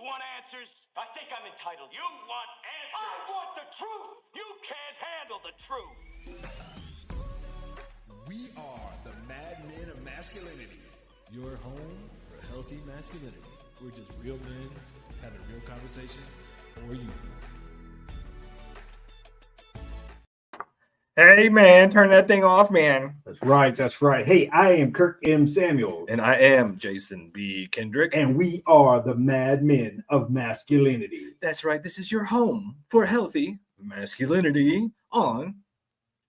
want answers? I think I'm entitled. You want answers? I want the truth. You can't handle the truth. We are the Mad Men of Masculinity. Your home for healthy masculinity. We're just real men having real conversations for you. Hey, man, turn that thing off, man. That's right. That's right. Hey, I am Kirk M. Samuel. And I am Jason B. Kendrick. And we are the Mad Men of Masculinity. That's right. This is your home for healthy masculinity on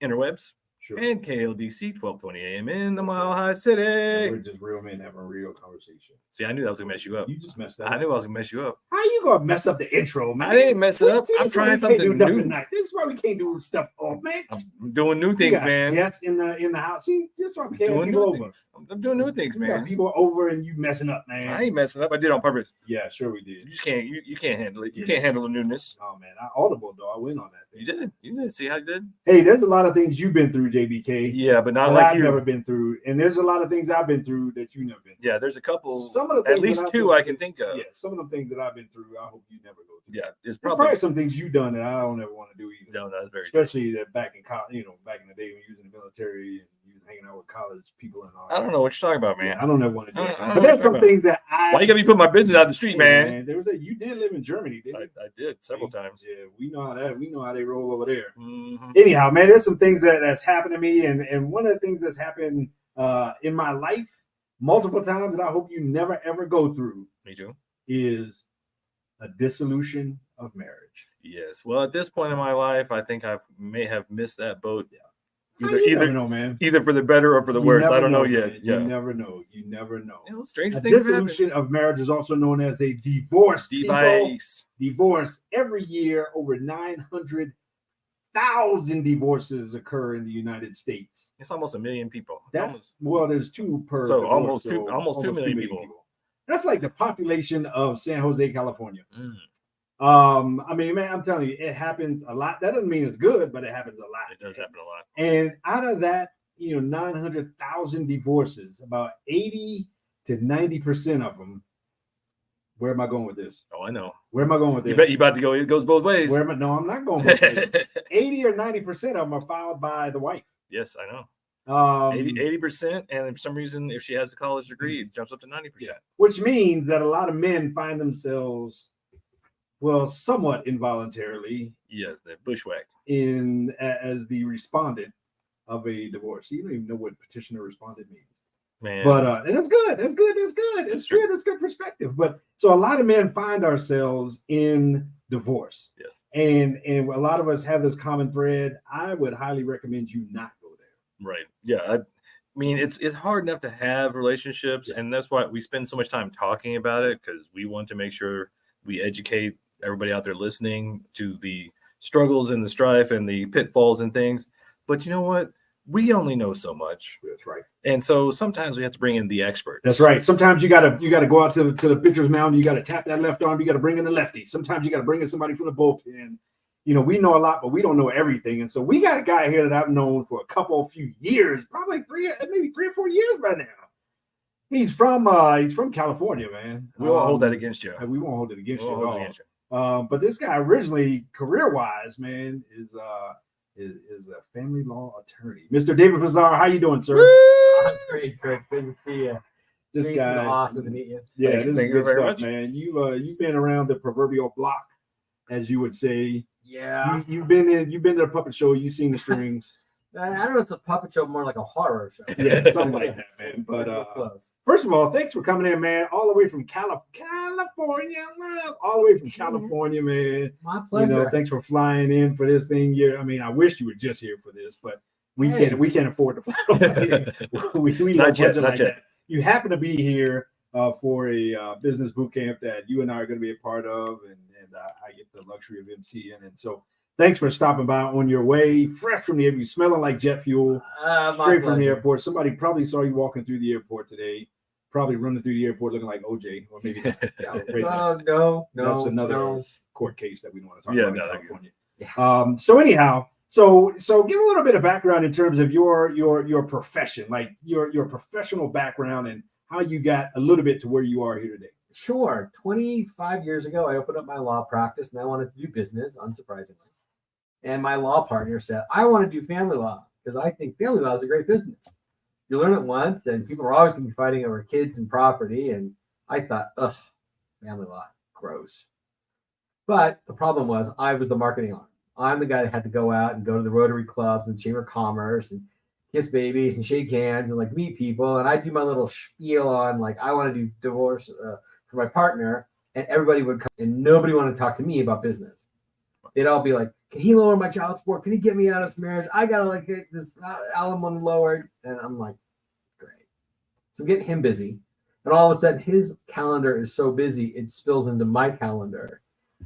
interwebs. Sure. And KLDC 1220 AM in the Mile High City. And we're just real men having a real conversation. See, I knew that was going to mess you up. You just messed that up. I knew I was going to mess you up. How you going to mess up the intro, man? I didn't mess it up. I'm trying something new. This is why we can't do stuff. Oh, man. I'm doing new things, man. Yes, in the house. See, this is why we can't doing have people new over. Things. I'm doing new things, man. People over and you messing up, man. I ain't messing up. I did it on purpose. Yeah, sure we did. You just can't. You can't handle it. You can't handle the newness. Oh man, I audible though. I win on that thing. You did. You did. See how you did? Hey, there's a lot of things you've been through, JBK. Yeah, but not that like I've you. never been through, and there's a lot of things I've been through that you never been through. Yeah, there's a couple. Some of the at least two I can think of. Yeah, some of the things that I've been through, I hope you never go through. Yeah, it's probably some things you've done that I don't ever want to do either. No, that's very especially that back in college, back in the day when you was in the military and you was hanging out with college people and all. I don't know what you're talking about, man. Yeah, I don't ever want to do that. But But there's some things that Why you gotta be putting my business out in the street, man? There was you did live in Germany, didn't you? I did several times. Yeah, we know how they roll over there. Mm-hmm. Anyhow, man, there's some things that's happened to me, and one of the things that's happened in my life multiple times that I hope you never ever go through. Me too. Is a dissolution of marriage. Yes. Well, at this point in my life, I think I may have missed that boat. Yeah. Either never know, man. Either for the better or for the worse. I don't know yet. Man. Yeah. You never know. You never know. Strange a things dissolution of marriage is also known as a divorce. Divorce. Every year, over 900,000 divorces occur in the United States. It's almost 1 million people. There's two per. So divorce, almost 2 million people. That's like the population of San Jose, California. I mean, man, I'm telling you, it happens a lot. That doesn't mean it's good, but it happens a lot. It does happen a lot. And out of that, 900,000 divorces, about 80 to 90% of them. Where am I going with this? Oh, I know. Where am I going with this? You bet you about to go. It goes both ways. No, I'm not going both ways. 80 or 90% of them are filed by the wife. Yes, I know. 80%, and for some reason, if she has a college degree, it jumps up to 90%. Yeah. Which means that a lot of men find themselves, somewhat involuntarily, yes, they're bushwhacked as the respondent of a divorce. You don't even know what petitioner respondent means. Man. But and that's good. That's good. It's good perspective. But so a lot of men find ourselves in divorce. Yes. And a lot of us have this common thread. I would highly recommend you not go there. Right. Yeah. I mean, it's hard enough to have relationships, and that's why we spend so much time talking about it, because we want to make sure we educate everybody out there listening to the struggles and the strife and the pitfalls and things. But you know what? We only know so much. That's right. And so sometimes we have to bring in the experts. That's right. Sometimes you gotta go out to the pitcher's mound. You gotta tap that left arm. You gotta bring in the lefty. Sometimes you gotta bring in somebody from the bullpen. We know a lot, but we don't know everything. And so we got a guy here that I've known for a few years, probably maybe 3 or 4 years by now. He's from California, man. We won't hold that against you. We won't hold it against you at all. But this guy originally, career-wise, man, is a family law attorney. Mr. David Pisarra, how you doing, sir? I'm great, Good to see you. This guy, awesome to meet you. Yeah, thank you very much, man. You've been around the proverbial block, as you would say. Yeah. You've been to the puppet show. You've seen the strings. I don't know. It's a puppet show, more like a horror show. Yeah, something like that, man. But first of all, thanks for coming in, man. All the way from California, man. My pleasure. Thanks for flying in for this thing. Yeah, I mean, I wish you were just here for this, but we can't afford to fly. we not yet. That. You happen to be here for a business boot camp that you and I are going to be a part of, and I get the luxury of emceeing, and so. Thanks for stopping by on your way, fresh from the airport, smelling like jet fuel, straight from the airport. Somebody probably saw you walking through the airport today, probably running through the airport looking like OJ, or maybe no. That's another court case that we don't want to talk about in California. Yeah. So anyhow, so give a little bit of background in terms of your profession, like your professional background and how you got a little bit to where you are here today. Sure. 25 years ago, I opened up my law practice and I wanted to do business, unsurprisingly. And my law partner said, I want to do family law because I think family law is a great business. You learn it once, and people are always going to be fighting over kids and property. And I thought, ugh, family law, gross. But the problem was I was the marketing arm. I'm the guy that had to go out and go to the Rotary clubs and Chamber of Commerce and kiss babies and shake hands and like meet people. And I do my little spiel on like, I want to do divorce for my partner. And everybody would come and nobody wanted to talk to me about business. They'd all be like, can he lower my child support? Can he get me out of this marriage? I got to like get this alimony lowered. And I'm like, great. So I'm getting him busy. And all of a sudden his calendar is so busy, it spills into my calendar.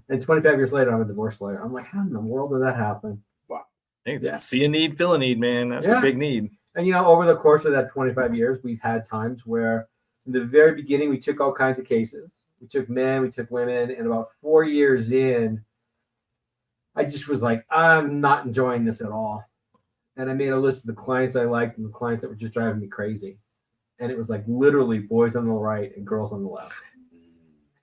And 25 years later, I'm a divorce lawyer. I'm like, how in the world did that happen? Wow. Yeah. See a need, fill a need, man. That's a big need. And, you know, over the course of that 25 years, we've had times where in the very beginning, we took all kinds of cases. We took men, we took women. And about 4 years in, I just was like, I'm not enjoying this at all. And I made a list of the clients I liked and the clients that were just driving me crazy. And it was like literally boys on the right and girls on the left.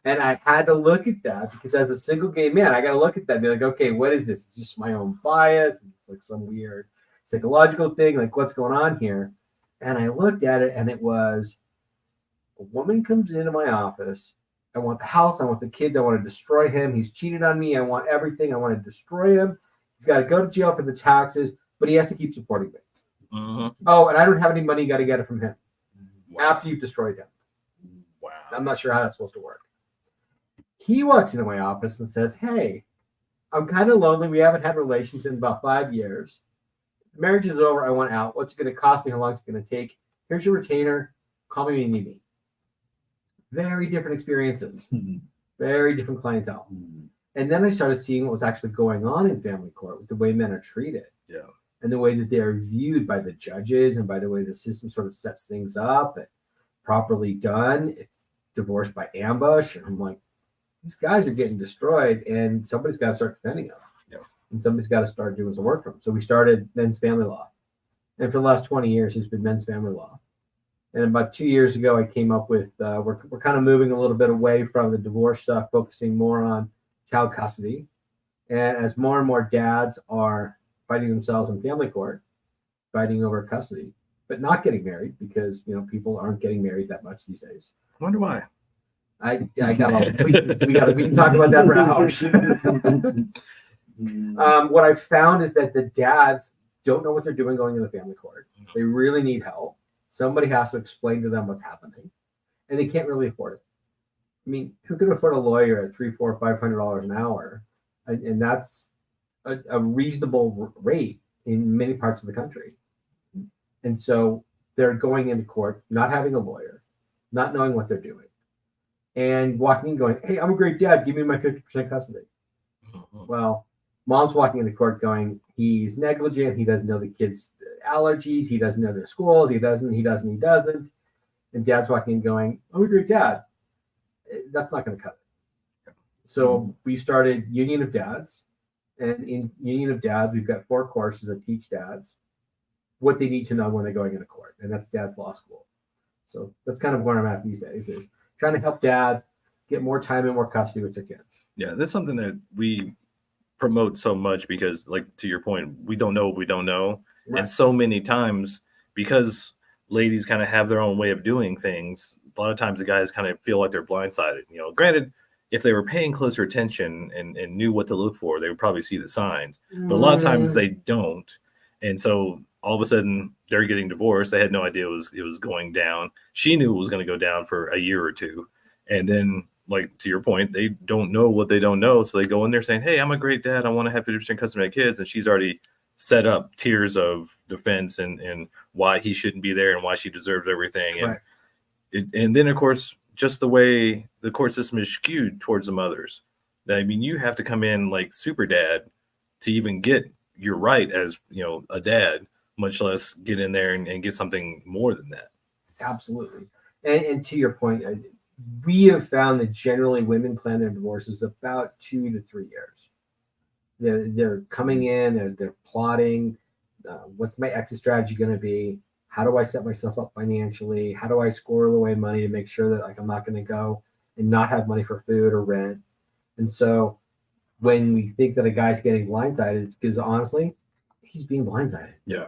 And I had to look at that because as a single gay man, I got to look at that and be like, okay, what is this? It's just my own bias. It's like some weird psychological thing. Like, what's going on here? And I looked at it and it was a woman comes into my office. I want the house. I want the kids. I want to destroy him. He's cheated on me. I want everything. I want to destroy him. He's got to go to jail for the taxes, but he has to keep supporting me. Mm-hmm. Oh, and I don't have any money. Got to get it from him Wow. after you've destroyed him. Wow. I'm not sure how that's supposed to work. He walks into my office and says, hey, I'm kind of lonely. We haven't had relations in about 5 years. Marriage is over. I want out. What's it going to cost me? How long is it going to take? Here's your retainer. Call me when you need me. Very different experiences. Very different clientele. And then I started seeing what was actually going on in family court with the way men are treated. Yeah. And the way that they're viewed by the judges and by the way the system sort of sets things up and properly done. It's divorce by ambush. And I'm like, these guys are getting destroyed and somebody's got to start defending them. Yeah. And somebody's got to start doing some work for them. So we started men's family law. And for the last 20 years, it's been men's family law. And about 2 years ago, I came up with, we're kind of moving a little bit away from the divorce stuff, focusing more on child custody. And as more and more dads are fighting themselves in family court, fighting over custody, but not getting married because, you know, people aren't getting married that much these days. I wonder why. I got we can talk about that for hours. What I've found is that the dads don't know what they're doing going into family court. They really need help. Somebody has to explain to them what's happening, and they can't really afford it. I mean, who can afford a lawyer at $300, $400, $500 an hour? And that's a reasonable rate in many parts of the country. And so they're going into court, not having a lawyer, not knowing what they're doing, and walking in going, hey, I'm a great dad. Give me my 50% custody. Well, mom's walking into court going, he's negligent. He doesn't know the kids' allergies. He doesn't know their schools. He doesn't. And dad's walking in going, I'm a great dad. That's not going to cut it. So we started Union of Dads. And in Union of Dads, we've got 4 courses that teach dads what they need to know when they're going into court. And that's Dad's Law School. So that's kind of where I'm at these days, is trying to help dads get more time and more custody with their kids. Yeah, that's something that we promote so much because, like, to your point, we don't know what we don't know. Right. And so many times, because ladies kind of have their own way of doing things, a lot of times the guys kind of feel like they're blindsided. You know, granted, if they were paying closer attention and knew what to look for, they would probably see the signs. But a lot of times they don't. And so all of a sudden they're getting divorced. They had no idea it was going down. She knew it was going to go down for a year or two. And then, like, to your point, they don't know what they don't know. So they go in there saying, hey, I'm a great dad. I want to have 50% custody of my kids. And she's already set up tiers of defense and why he shouldn't be there and why she deserves everything. And Right. And then, of course, just the way the court system is skewed towards the mothers. I mean, you have to come in like super dad to even get your right as, you know, a dad, much less get in there and get something more than that. Absolutely. And to your point, we have found that generally women plan their divorces about 2 to 3 years. They're coming in, they're plotting. What's my exit strategy going to be? How do I set myself up financially? How do I squirrel away money to make sure that, like, I'm not going to go and not have money for food or rent. And so when we think that a guy's getting blindsided, it's because honestly, he's being blindsided. Yeah.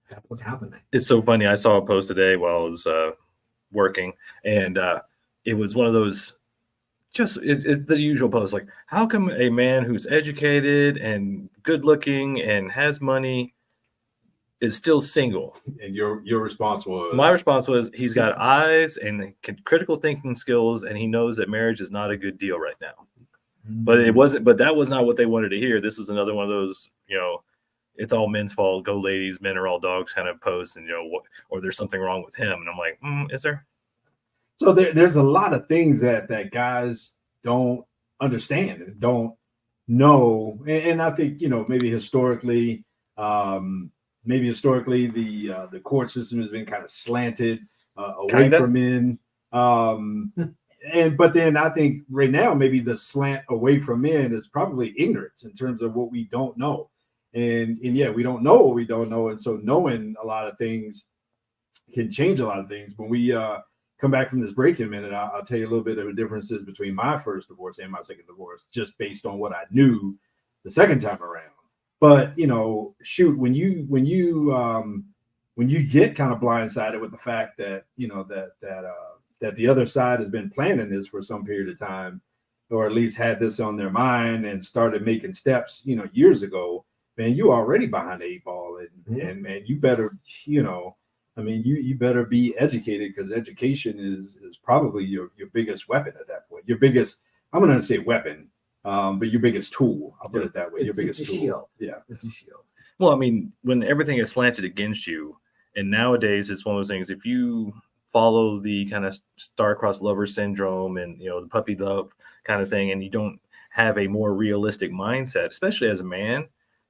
That's what's happening. It's so funny. I saw a post today while I was working, and it was one of those, it's the usual post, like, how come a man who's educated and good looking and has money is still single? And your response was? My response was, he's got eyes and critical thinking skills, and he knows that marriage is not a good deal right now. But it wasn't. But that was not what they wanted to hear. This was another one of those, it's all men's fault. Go ladies, men are all dogs kind of posts, and or there's something wrong with him. And I'm like, is there? So there's a lot of things that guys don't understand and don't know. And I think, maybe historically, the court system has been kind of slanted away from men. But then I think right now, maybe the slant away from men is probably ignorance in terms of what we don't know. And yeah, we don't know what we don't know. And so knowing a lot of things can change a lot of things. When we come back from this break in a minute, I'll tell you a little bit of the differences between my first divorce and my second divorce, just based on what I knew the second time around. But shoot, when you get kind of blindsided with the fact that that the other side has been planning this for some period of time, or at least had this on their mind and started making steps, years ago, man, you already behind the 8 ball, and man, you better, you better be educated, because education is probably your biggest weapon at that point. Your biggest, I'm going to say weapon, but your biggest tool. I'll put it that way. Your biggest tool. Shield. Yeah, it's a shield. Well, when everything is slanted against you, and nowadays it's one of those things. If you follow the kind of star-crossed lover syndrome and the puppy love kind of thing, and you don't have a more realistic mindset, especially as a man,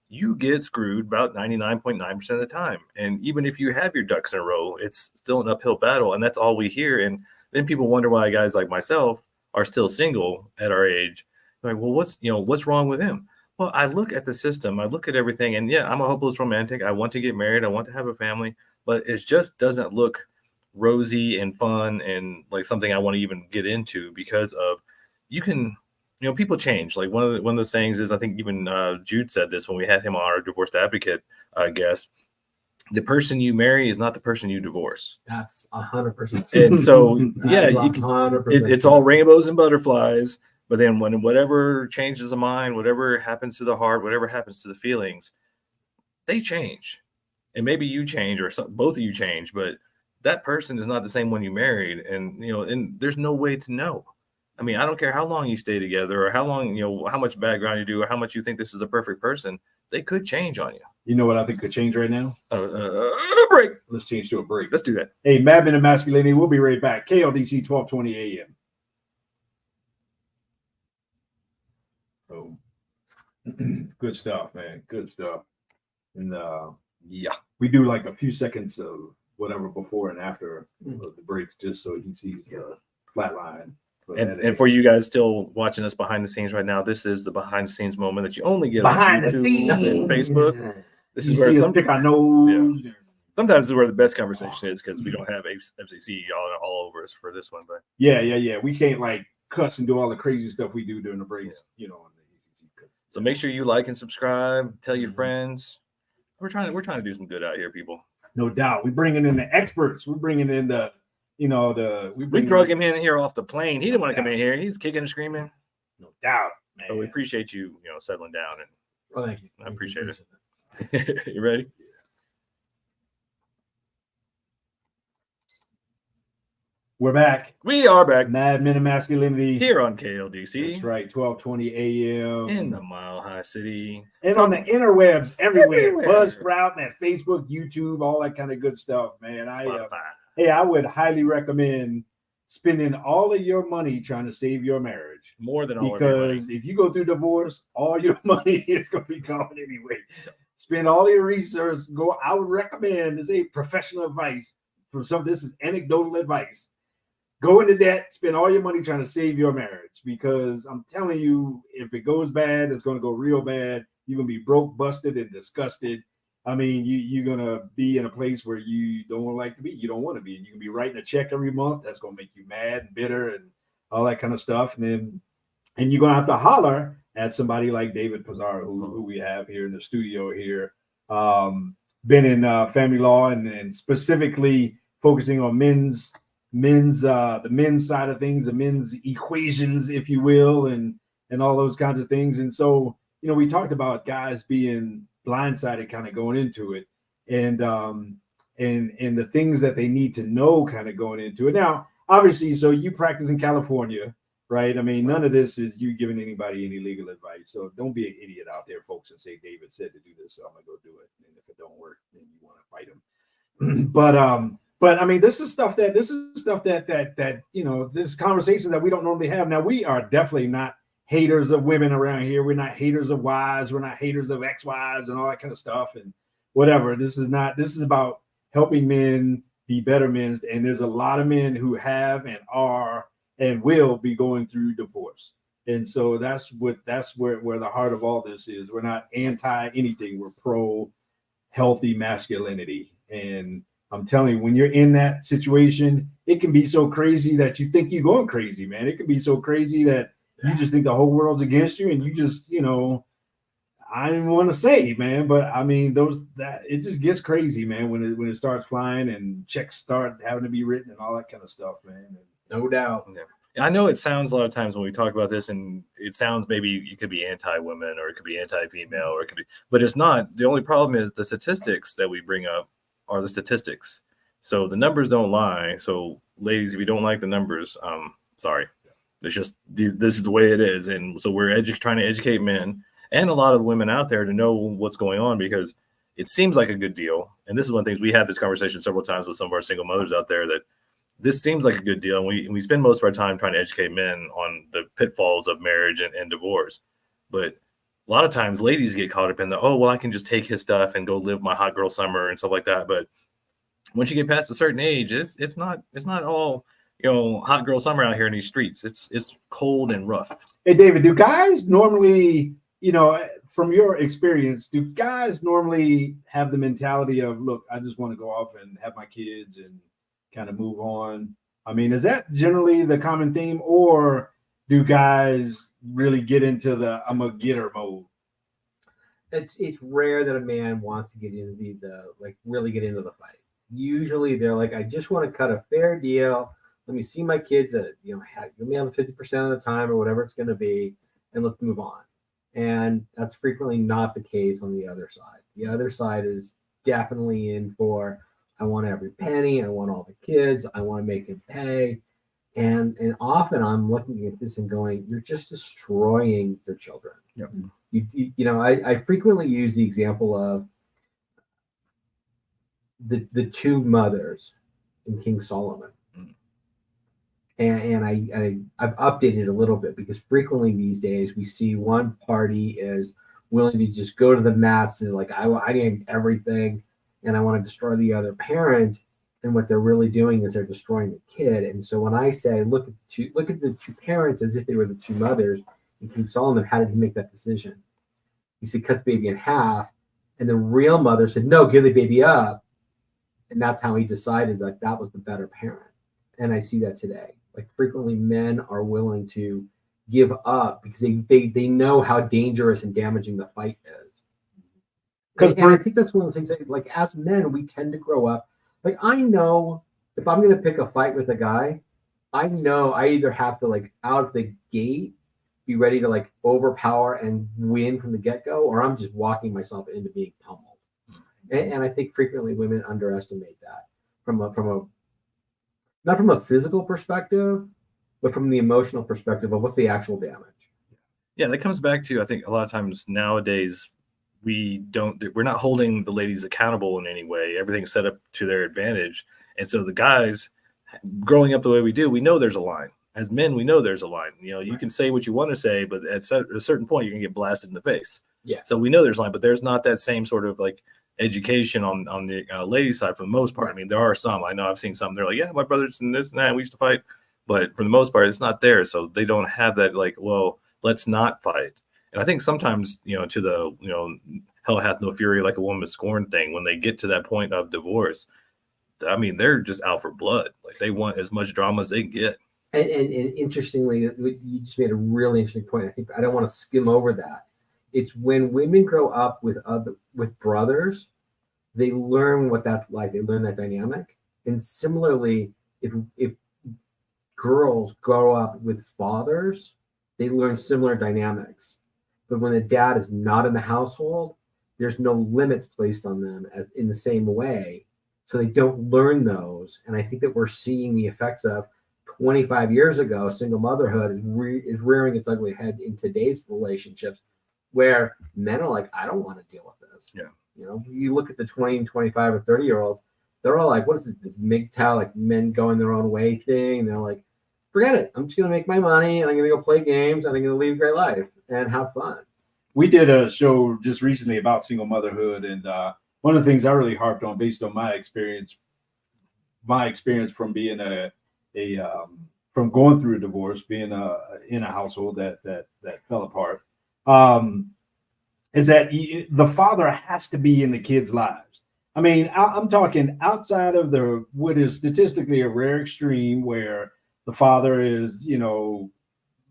you get screwed about 99.9% of the time. And even if you have your ducks in a row, it's still an uphill battle, and that's all we hear. And then people wonder why guys like myself are still single at our age. Like, well, what's wrong with him? Well, I look at the system, I look at everything, and yeah, I'm a hopeless romantic. I want to get married, I want to have a family, but it just doesn't look rosy and fun and like something I want to even get into, because of people change. Like one of the sayings is, I think even Jude said this when we had him on our divorced advocate guest, the person you marry is not the person you divorce. That's 100%. And so yeah, 100%. it's all rainbows and butterflies, but then when whatever changes the mind, whatever happens to the heart, whatever happens to the feelings, they change. And maybe you change, or both of you change, but that person is not the same one you married. And and there's no way to know. I don't care how long you stay together, or how long, how much background you do, or how much you think this is a perfect person. They could change on you. You know what I think could change right now? Break. Let's change to a break. Let's do that. Hey, Madmen and Masculinity, we'll be right back. KLDC 1220 AM. Oh, good stuff, man. Good stuff. And yeah, we do like a few seconds of whatever before and after the breaks, just so he sees the flat line. And for you guys still watching us behind the scenes right now, this is the behind the scenes moment that you only get behind on the YouTube scenes and Facebook. This is where where pick our nose. Yeah. Sometimes this is where the best conversation is, because we don't have FCC all over us for this one. But yeah, we can't like cuss and do all the crazy stuff we do during the breaks, So make sure you like and subscribe. Tell your friends. We're trying to do some good out here, people. No doubt. We're bringing in the experts. We're bringing in the we drug him in here off the plane. He didn't want to come in here. He's kicking and screaming. No doubt, man. But we appreciate you, settling down, and thank you. I appreciate it. You ready? We're back. We are back. Madmen and Masculinity Here on KLDC. That's right, 1220 AM. In the Mile High City. And on the interwebs everywhere. Buzzsprout and Facebook, YouTube, all that kind of good stuff, man. I would highly recommend spending all of your money trying to save your marriage. More than all of your money. Because if you go through divorce, all your money is going to be gone anyway. Spend all your research. I would recommend, this ain't professional advice from this is anecdotal advice. Go into debt, spend all your money trying to save your marriage, because I'm telling you, if it goes bad, it's going to go real bad. You're going to be broke, busted, and disgusted. You're going to be in a place where you don't like to be. You don't want to be. And you can be writing a check every month. That's going to make you mad and bitter and all that kind of stuff. And you're going to have to holler at somebody like David Pisarra, who we have here in the studio here. Been in family law and specifically focusing on the men's side of things, the men's equations, if you will, and all those kinds of things. And so, we talked about guys being blindsided kind of going into it, and the things that they need to know kind of going into it. Now, obviously, so you practice in California, right? I mean, none of this is you giving anybody any legal advice. So don't be an idiot out there, folks, and say David said to do this, so I'm gonna go do it. And if it don't work, then you want to fight him. But I mean, this is stuff that this is conversations that we don't normally have. Now, we are definitely not haters of women around here. We're not haters of wives. We're not haters of ex-wives and all that kind of stuff and whatever. This is about helping men be better men. And there's a lot of men who have and are and will be going through divorce. And so that's where the heart of all this is. We're not anti anything. We're pro healthy masculinity. And I'm telling you, when you're in that situation, it can be so crazy that you think you're going crazy, man. It can be so crazy that you just think the whole world's against you, and you just, I don't want to say, man, but I mean, it just gets crazy, man, when it starts flying and checks start having to be written and all that kind of stuff, man. No doubt. Yeah. I know it sounds a lot of times when we talk about this, and it sounds maybe you could be anti-women or it could be anti-female or it could be, but it's not. The only problem is the statistics that we bring up are the statistics. So the numbers don't lie. So ladies, if you don't like the numbers, sorry. It's just this is the way it is. And so we're trying to educate men and a lot of the women out there to know what's going on, because it seems like a good deal. And this is one of the things we had this conversation several times with some of our single mothers out there, that this seems like a good deal. And we spend most of our time trying to educate men on the pitfalls of marriage and divorce. But a lot of times ladies get caught up in I can just take his stuff and go live my hot girl summer and stuff like that. But once you get past a certain age, it's not all, hot girl summer out here in these streets. It's cold and rough. Hey, David, do guys normally, from your experience, do guys normally have the mentality of, look, I just want to go off and have my kids and kind of move on? I mean, is that generally the common theme, or do guys really get into the I'm a getter mode? It's rare that a man wants to get into really get into the fight. Usually they're like, I just want to cut a fair deal. Let me see my kids at, let me have 50% of the time or whatever it's going to be, and let's move on. And that's frequently not the case on the other side. The other side is definitely in for, I want every penny. I want all the kids. I want to make him pay. And often I'm looking at this and going, you're just destroying your children. Yep. I frequently use the example of the two mothers in King Solomon. And I've updated a little bit, because frequently these days we see one party is willing to just go to the masses, like I need everything and I want to destroy the other parent. And what they're really doing is they're destroying the kid. And so when I say, look at the two parents as if they were the two mothers in King Solomon, how did he make that decision? He said, cut the baby in half. And the real mother said, no, give the baby up. And that's how he decided that that was the better parent. And I see that today. Like, frequently men are willing to give up because they know how dangerous and damaging the fight is. And I think that's one of the things that, like, as men, we tend to grow up. Like, I know if I'm going to pick a fight with a guy, I know I either have to, like, out of the gate, be ready to, like, overpower and win from the get-go, or I'm just walking myself into being pummeled. And I think frequently women underestimate that from a not from a physical perspective, but from the emotional perspective of what's the actual damage. Yeah, that comes back to, I think a lot of times nowadays we're not holding the ladies accountable in any way. Everything's set up to their advantage. And so the guys growing up the way we do, we know there's a line. As men, we know there's a line. You can say what you want to say, but at a certain point, you can get blasted in the face. Yeah. So we know there's a line, but there's not that same sort of like education on the lady side for the most part. I mean, there are some. I know I've seen some. They're like, yeah, my brother's in this and that. We used to fight. But for the most part, it's not there. So they don't have that, like, well, let's not fight. And I think sometimes, to the, hell hath no fury like a woman scorned thing, when they get to that point of divorce, I mean, they're just out for blood. Like, they want as much drama as they can get. And interestingly, you just made a really interesting point. I think I don't want to skim over that. It's when women grow up with brothers, they learn what that's like. They learn that dynamic. And similarly, if girls grow up with fathers, they learn similar dynamics. But when the dad is not in the household, there's no limits placed on them as in the same way. So they don't learn those. And I think that we're seeing the effects of 25 years ago, single motherhood is rearing its ugly head in today's relationships, where men are like, I don't want to deal with this. Yeah. You know, you look at the 20 and 25 or 30-year-olds, they're all like, what is this MGTOW, like men going their own way thing? And they're like, forget it. I'm just going to make my money and I'm going to go play games and I'm going to live a great life and have fun. We did a show just recently about single motherhood, and one of the things I really harped on, based on my experience from being from going through a divorce, being in a household that fell apart, is that the father has to be in the kids' lives. I mean, I'm talking outside of what is statistically a rare extreme where the father is,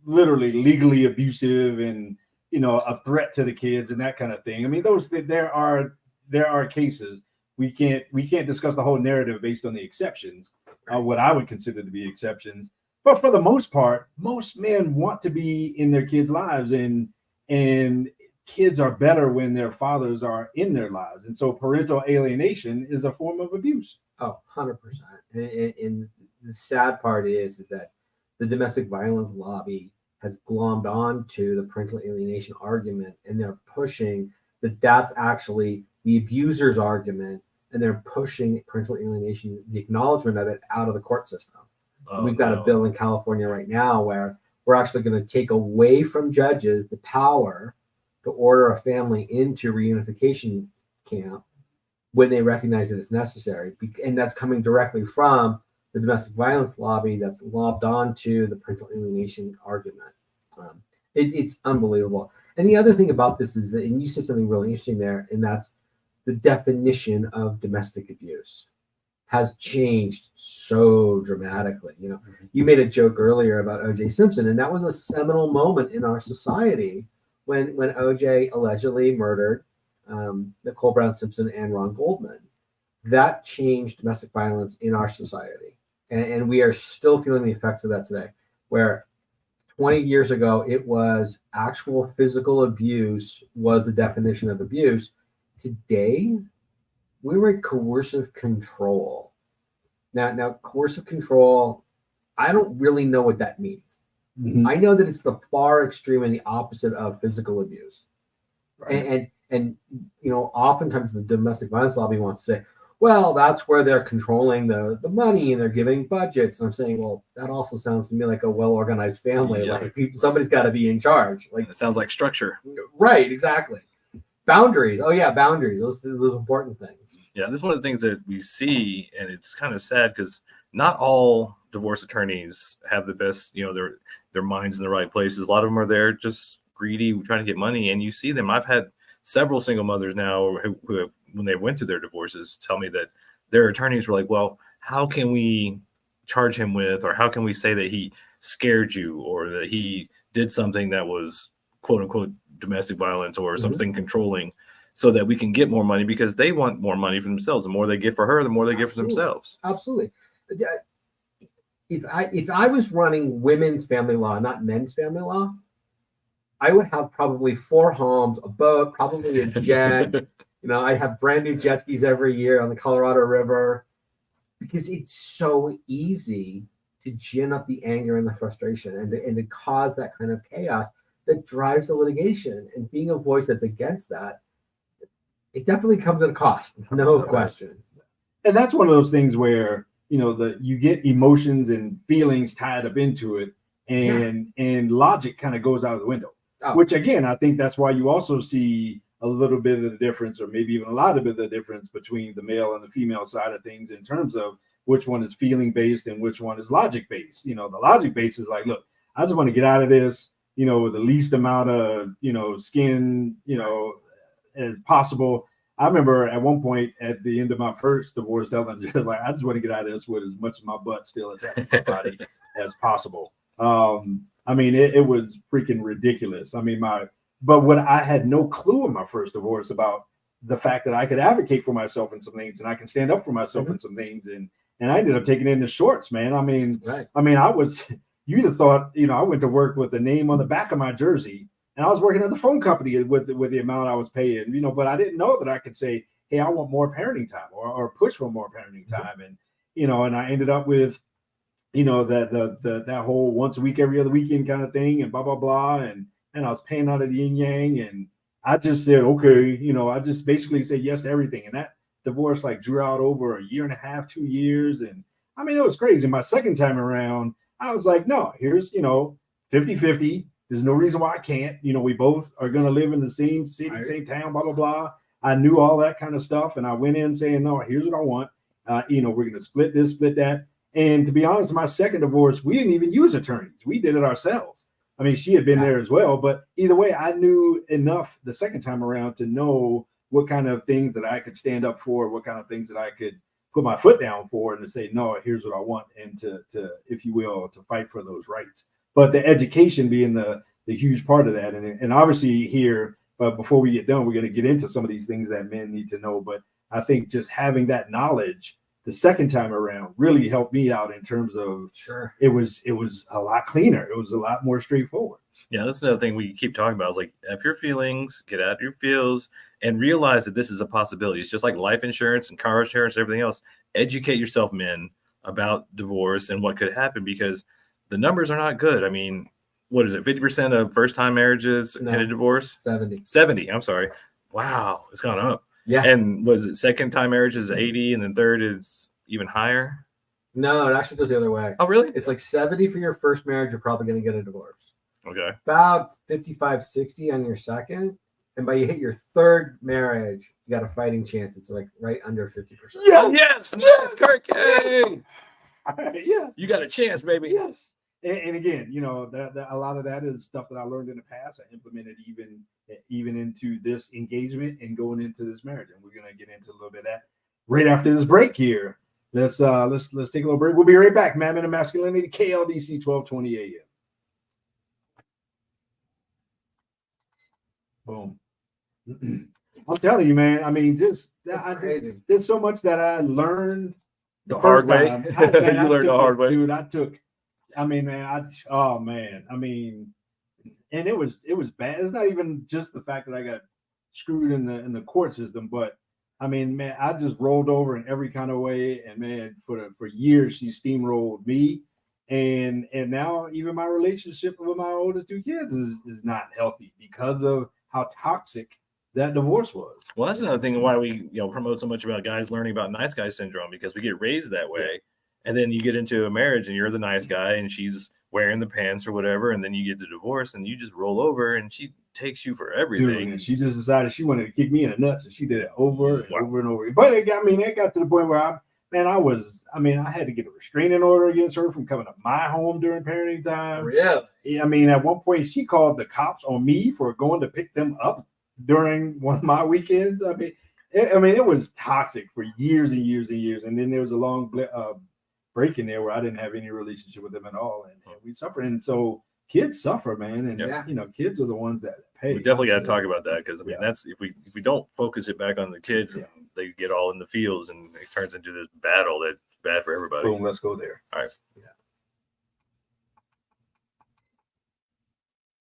literally legally abusive and, a threat to the kids and that kind of thing. I mean, there are cases. We can't discuss the whole narrative based on the exceptions, what I would consider to be exceptions. But for the most part, most men want to be in their kids' lives, and kids are better when their fathers are in their lives. And so parental alienation is a form of abuse. Oh, 100%. And the sad part is that the domestic violence lobby has glommed on to the parental alienation argument, and they're pushing that's actually the abuser's argument, and they're pushing parental alienation, the acknowledgement of it, out of the court system. We've got a bill in California right now where we're actually going to take away from judges the power to order a family into reunification camp when they recognize that it's necessary. And that's coming directly from the domestic violence lobby that's lobbed onto the parental alienation argument. It's unbelievable. And the other thing about this is that, and you said something really interesting there, and that's the definition of domestic abuse has changed so dramatically. You made a joke earlier about O.J. Simpson, and that was a seminal moment in our society when O.J. allegedly murdered Nicole Brown Simpson and Ron Goldman. That changed domestic violence in our society. And we are still feeling the effects of that today, where 20 years ago, it was actual physical abuse was the definition of abuse. Today, we're in coercive control. Now, coercive control, I don't really know what that means. Mm-hmm. I know that it's the far extreme and the opposite of physical abuse. Right. And oftentimes the domestic violence lobby wants to say, well, that's where they're controlling the money and they're giving budgets. And I'm saying, well, that also sounds to me like a well-organized family. Yeah. Like somebody's got to be in charge. Like it sounds like structure. Right, exactly. Boundaries. Oh yeah, boundaries. Those important things. Yeah, this is one of the things that we see, and it's kind of sad because not all divorce attorneys have the best, their minds in the right places. A lot of them are there just greedy, trying to get money, and you see them. I've had several single mothers now who have, when they went through their divorces, tell me that their attorneys were like, well, how can we charge him with, or how can we say that he scared you, or that he did something that was quote unquote domestic violence or something controlling, so that we can get more money, because they want more money for themselves. The more they get for her, the more they get for themselves. Absolutely. If I was running women's family law, not men's family law, I would have probably 4 homes, a boat, probably a jet. I'd have brand new jet skis every year on the Colorado River, because it's so easy to gin up the anger and the frustration and to cause that kind of chaos that drives the litigation. And being a voice that's against that, it definitely comes at a cost, no question. And that's one of those things where, you get emotions and feelings tied up into it, and logic kind of goes out of the window. Which again, I think that's why you also see a little bit of the difference, or maybe even a lot of the difference between the male and the female side of things, in terms of which one is feeling based and which one is logic based. The logic based is like, look, I just want to get out of this, with the least amount of, skin, as possible. I remember at one point at the end of my first divorce, telling just like, I just want to get out of this with as much of my butt still attached to my body as possible. I mean, it was freaking ridiculous. I mean, but what I had no clue in my first divorce about the fact that I could advocate for myself in some things and I can stand up for myself in some things. And I ended up taking it in the shorts, man. I mean, you'd have thought, I went to work with the name on the back of my jersey, and I was working at the phone company with the amount I was paying, but I didn't know that I could say, hey, I want more parenting time or push for more parenting time. And, and I ended up with, that whole once a week, every other weekend kind of thing and blah, blah, blah. And I was paying out of the yin yang, and I just said, okay, I just basically said yes to everything. And that divorce drew out over a year and a half, 2 years. And I mean, it was crazy. My second time around, I was like, no, here's, 50-50. There's no reason why I can't. We both are going to live in the same city, same town, blah, blah, blah. I knew all that kind of stuff. And I went in saying, no, here's what I want. We're going to split this, split that. And to be honest, my second divorce, we didn't even use attorneys. We did it ourselves. I mean, she had been there as well. But either way, I knew enough the second time around to know what kind of things that I could stand up for, what kind of things that I could put my foot down for, and to say, no, here's what I want. And to if you will, to fight for those rights. But the education being the huge part of that. And obviously here, but before we get done, we're going to get into some of these things that men need to know. But I think just having that knowledge the second time around really helped me out in terms of it was a lot cleaner. It was a lot more straightforward. Yeah, that's another thing we keep talking about is F your feelings, get out your feels, and realize that this is a possibility. It's just like life insurance and car insurance and everything else. Educate yourself, men, about divorce and what could happen, because the numbers are not good. I mean, what is it? 50% of first-time marriages end in divorce? 70. I'm sorry. Wow, it's gone up. Yeah. And was it second-time marriages 80, and then third is even higher? No, it actually goes the other way. Oh, really? It's 70 for your first marriage. You're probably going to get a divorce. Okay. About 55, 60 on your second. And by you hit your third marriage, you got a fighting chance. It's right under 50%. Yeah, yes, Kirk. Hey. Yes. You got a chance, baby. Yes. And again, that a lot of that is stuff that I learned in the past. I implemented even into this engagement and going into this marriage. And we're going to get into a little bit of that right after this break here. Let's take a little break. We'll be right back. Madman and Masculinity, KLDC 1220 AM. Boom. I'm telling you, man. I mean, there's so much that I learned the hard way. You learned the hard way, dude. And it was bad. It's not even just the fact that I got screwed in the court system, but I mean, man, I just rolled over in every kind of way. And man, for years she steamrolled me, and now even my relationship with my oldest two kids is not healthy because of how toxic that divorce was. Well, that's another thing why we promote so much about guys learning about nice guy syndrome, because we get raised that way. And then you get into a marriage and you're the nice guy and she's wearing the pants or whatever. And then you get the divorce and you just roll over and she takes you for everything. Dude, and she just decided she wanted to kick me in the nuts. And she did it over and over and over. But it got to the point where I had to get a restraining order against her from coming to my home during parenting time. Yeah. I mean, at one point she called the cops on me for going to pick them up during one of my weekends. I mean, it was toxic for years and years and years. And then there was a long break in there where I didn't have any relationship with them at all, and we suffer. And so kids suffer, man, and kids are the ones that pay. We definitely got to talk about that, because I mean that's if we don't focus it back on the kids, they get all in the fields and it turns into this battle that's bad for everybody. Boom, let's go there. All right. Yeah.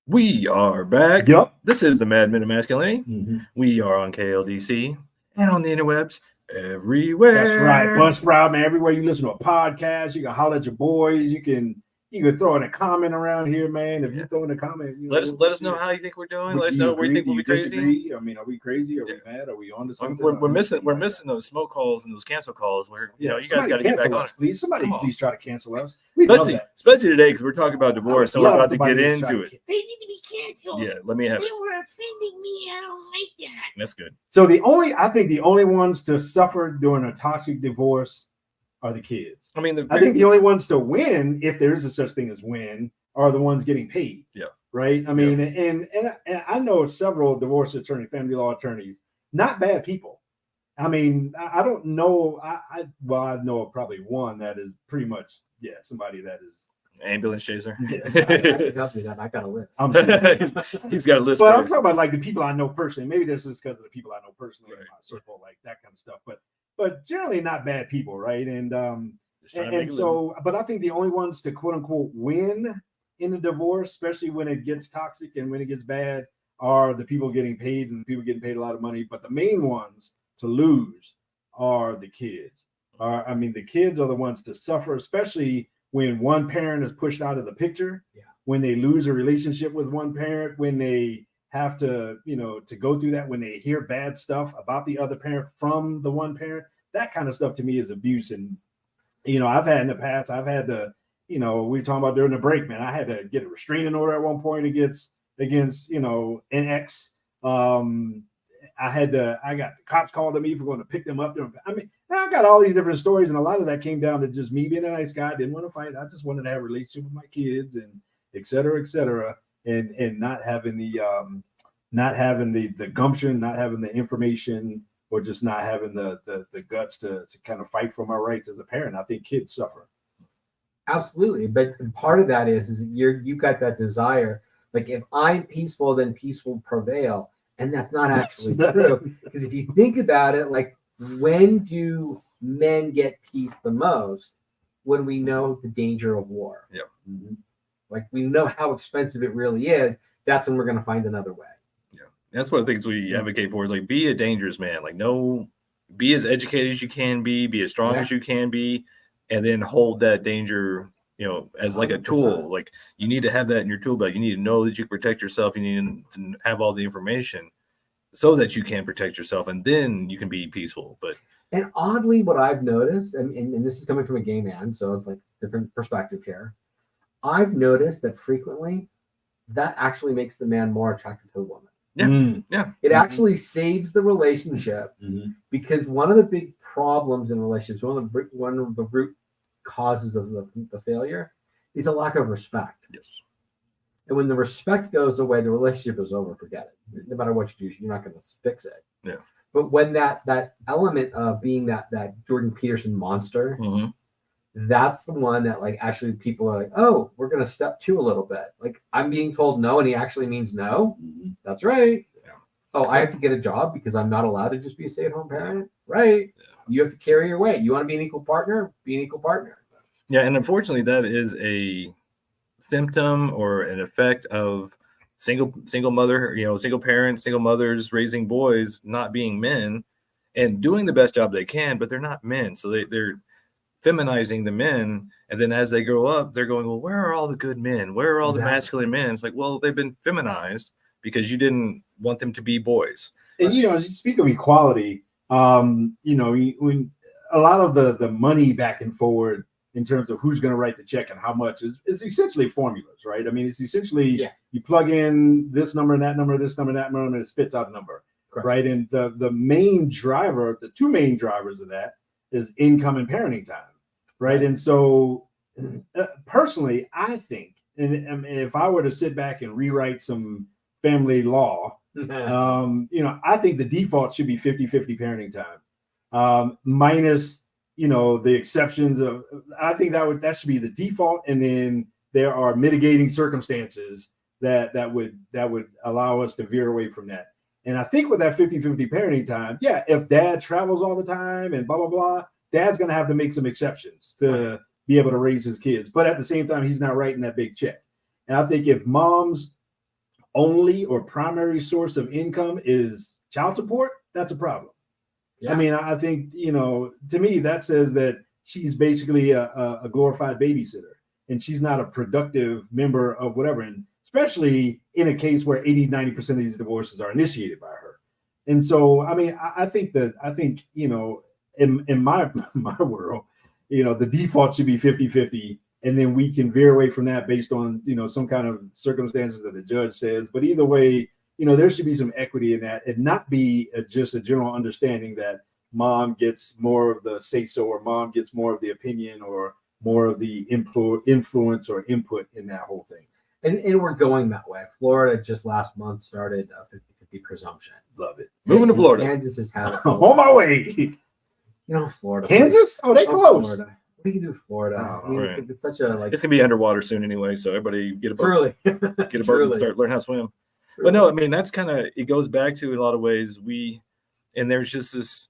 We are back. Yep. This is the Madmen of Masculinity. Mm-hmm. We are on KLDC and on the interwebs. Everywhere. That's right. Buzzsprout, man. Everywhere you listen to a podcast, you can holler at your boys. You can throw in a comment around here, man. If you throw in a comment, let us know how you think we're doing. Let us know where you think we'll be crazy. I mean, are we crazy? Are we mad? Are we on to something? We're missing those smoke calls and those cancel calls where you guys got to get back on it. Please, somebody please try to cancel us. Especially today, because we're talking about divorce, so we're about to get into it. They need to be canceled. Yeah, let me have They it. were offending me. I don't like that. That's good. So I think the only ones to suffer during a toxic divorce are the kids. I mean, I think the only ones to win, if there is a such thing as win, are the ones getting paid. Yeah. Right. I mean, and I know several divorce attorney, family law attorneys, not bad people, I mean, I don't know. Well, I know of probably one that is pretty much, somebody that is. Ambulance chaser. Yeah. Help me that. I got a list. He's got a list. But I'm talking about like the people I know personally. Maybe this is because of the people I know personally in Right. my circle, like that kind of stuff. But generally not bad people, right? And Just trying to make and a so, but I think the only ones to quote unquote win in a divorce, especially when it gets toxic and when it gets bad, are the people getting paid and the people getting paid a lot of money. But the main ones to lose are the kids. The kids are the ones to suffer, especially when one parent is pushed out of the picture. Yeah. When they lose a relationship with one parent, when they have to, to go through that, when they hear bad stuff about the other parent from the one parent, that kind of stuff to me is abuse. And, I've had in the past, we were talking about during the break, man, I had to get a restraining order at one point against, an ex. I got the cops called to me for going to pick them up. I mean, I got all these different stories, and a lot of that came down to just me being a nice guy. I didn't want to fight. I just wanted to have a relationship with my kids and et cetera, and not having the gumption, not having the information, or just not having the guts to kind of fight for my rights as a parent. I think kids suffer. Absolutely, but part of that is you've got that desire. Like if I'm peaceful, then peace will prevail. And that's not actually true. Because if you think about it, like when do men get peace the most? When we know the danger of war. Yep. Mm-hmm. Like we know how expensive it really is. That's when we're going to find another way. Yeah. That's one of the things we advocate for is like be a dangerous man. Like be as educated as you can be as strong as you can be, and then hold that danger, as like 100%. A tool. Like you need to have that in your tool belt. You need to know that you can protect yourself. You need to have all the information so that you can protect yourself, and then you can be peaceful. And oddly, what I've noticed, and this is coming from a gay man, so it's like different perspective here. I've noticed that frequently that actually makes the man more attracted to the woman. Yeah. Yeah. It actually saves the relationship because one of the big problems in relationships, one of the root causes of the failure is a lack of respect. Yes. And when the respect goes away, the relationship is over. Forget it. No matter what you do, you're not going to fix it. Yeah. But when that element of being that Jordan Peterson monster, that's the one that like actually people are like, oh, we're going to step two a little bit. Like I'm being told no, and he actually means no. That's right. Yeah. Oh, I have to get a job because I'm not allowed to just be a stay-at-home parent. Right. Yeah. You have to carry your weight. You want to be an equal partner? Be an equal partner. Yeah, and unfortunately, that is a symptom or an effect of single mother, single parents, single mothers raising boys, not being men and doing the best job they can, but they're not men. So they're feminizing the men. And then as they grow up, they're going, well, where are all the good men? Where are all the masculine men? It's like, well, they've been feminized because you didn't want them to be boys. And, as you speak of equality, when a lot of the money back and forward in terms of who's going to write the check and how much is essentially formulas, right? I mean, it's essentially you plug in this number and that number, this number, that number, and it spits out a number, right? And the main driver, the two main drivers of that is income and parenting time, right? And so personally, I think, and if I were to sit back and rewrite some family law, I think the default should be 50-50 parenting time, minus the exceptions of, I think that should be the default. And then there are mitigating circumstances that would allow us to veer away from that. And I think with that 50-50 parenting time, if dad travels all the time and blah, blah, blah, dad's going to have to make some exceptions to be able to raise his kids. But at the same time, he's not writing that big check. And I think if mom's only or primary source of income is child support, that's a problem. Yeah. I mean, I think, to me, that says that she's basically a glorified babysitter and she's not a productive member of whatever. And especially in a case where 80-90% of these divorces are initiated by her. And so, I mean, I think, in my world, the default should be 50-50. And then we can veer away from that based on, some kind of circumstances that the judge says. But either way, there should be some equity in that and not be just a general understanding that mom gets more of the say-so or mom gets more of the opinion or more of the influence or input in that whole thing. And we're going that way. Florida just last month started 50-50 a presumption. Love it. Moving to And Florida. Kansas has had it. On my way. You know, Florida. Kansas? Oh, they close. Florida. What do you do with Florida? Oh, I mean, right. it's such a like. It's gonna be underwater soon anyway, so everybody get a boat, Truly. get a boat, and Truly. start learn how to swim. But no, I mean that's kind of it goes back to in a lot of ways and there's just this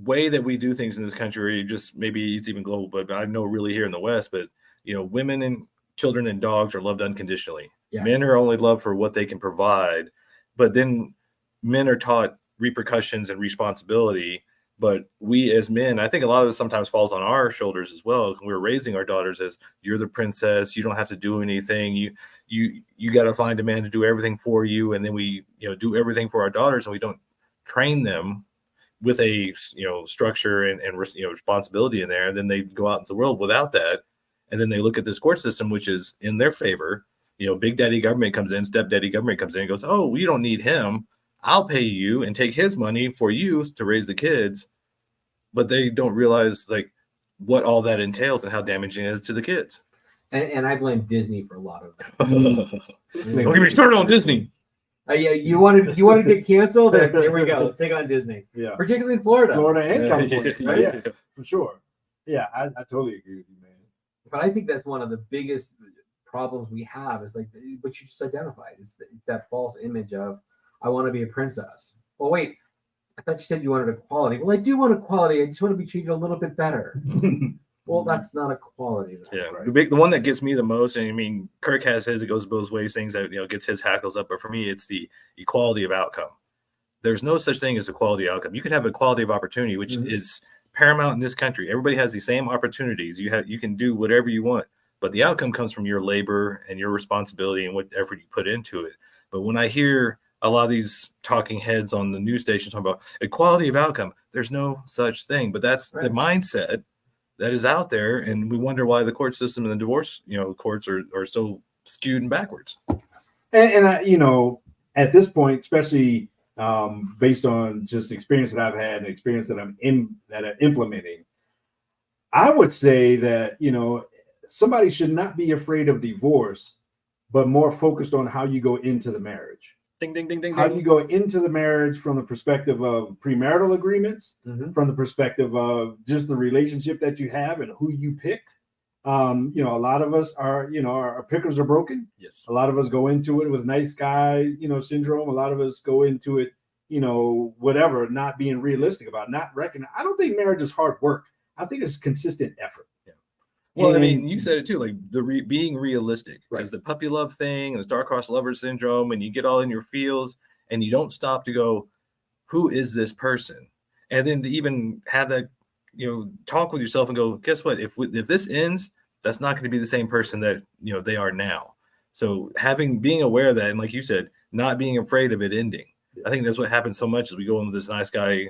way that we do things in this country. Just maybe it's even global, but I know really here in the West. But women and children and dogs are loved unconditionally. Yeah. Men are only loved for what they can provide, but then men are taught repercussions and responsibility. But we as men, I think a lot of this sometimes falls on our shoulders as well. We're raising our daughters as you're the princess. You don't have to do anything. You got to find a man to do everything for you. And then we, do everything for our daughters, and we don't train them with a, structure and responsibility in there. And then they go out into the world without that. And then they look at this court system, which is in their favor. Big daddy government comes in, stepdaddy government comes in and goes, oh, you don't need him. I'll pay you and take his money for you to raise the kids. But they don't realize like what all that entails and how damaging it is to the kids. And I blame Disney for a lot of that. Don't get me started on Disney. Yeah, you wanted to get canceled? Here we go. Let's take on Disney. Yeah. Particularly in Florida. Florida and California. Yeah. Yeah, for sure. Yeah, I totally agree with you, man. But I think that's one of the biggest problems we have is like what you just identified is that false image of I want to be a princess. Well, wait, I thought you said you wanted equality. Well, I do want equality. I just want to be treated a little bit better. Well, that's not equality. Then. Yeah, Right. the one that gets me the most, and I mean, Kirk has his, it goes both ways, things that, gets his hackles up. But for me, it's the equality of outcome. There's no such thing as equality outcome. You can have equality of opportunity, which is paramount in this country. Everybody has the same opportunities. You can do whatever you want, but the outcome comes from your labor and your responsibility and what effort you put into it. But when I hear a lot of these talking heads on the news stations talking about equality of outcome, there's no such thing. But that's the mindset that is out there, and we wonder why the court system and the divorce, courts are so skewed and backwards. And at this point, especially based on just experience that I've had and experience that I'm implementing, I would say that somebody should not be afraid of divorce, but more focused on how you go into the marriage. Ding, ding, ding, ding, How ding. you go into the marriage from the perspective of premarital agreements, from the perspective of just the relationship that you have and who you pick. A lot of us are, our pickers are broken. Yes. A lot of us go into it with nice guy, syndrome. A lot of us go into it, whatever, not being realistic about, not recognizing. I don't think marriage is hard work. I think it's consistent effort. Well, I And- mean, you said it too, like being realistic, Right. because the puppy love thing and the star-crossed lover syndrome, and you get all in your feels and you don't stop to go, who is this person? And then to even have that, talk with yourself and go, guess what? If this ends, that's not going to be the same person that, they are now. So being aware of that, and like you said, not being afraid of it ending. I think that's what happens so much as we go into this nice guy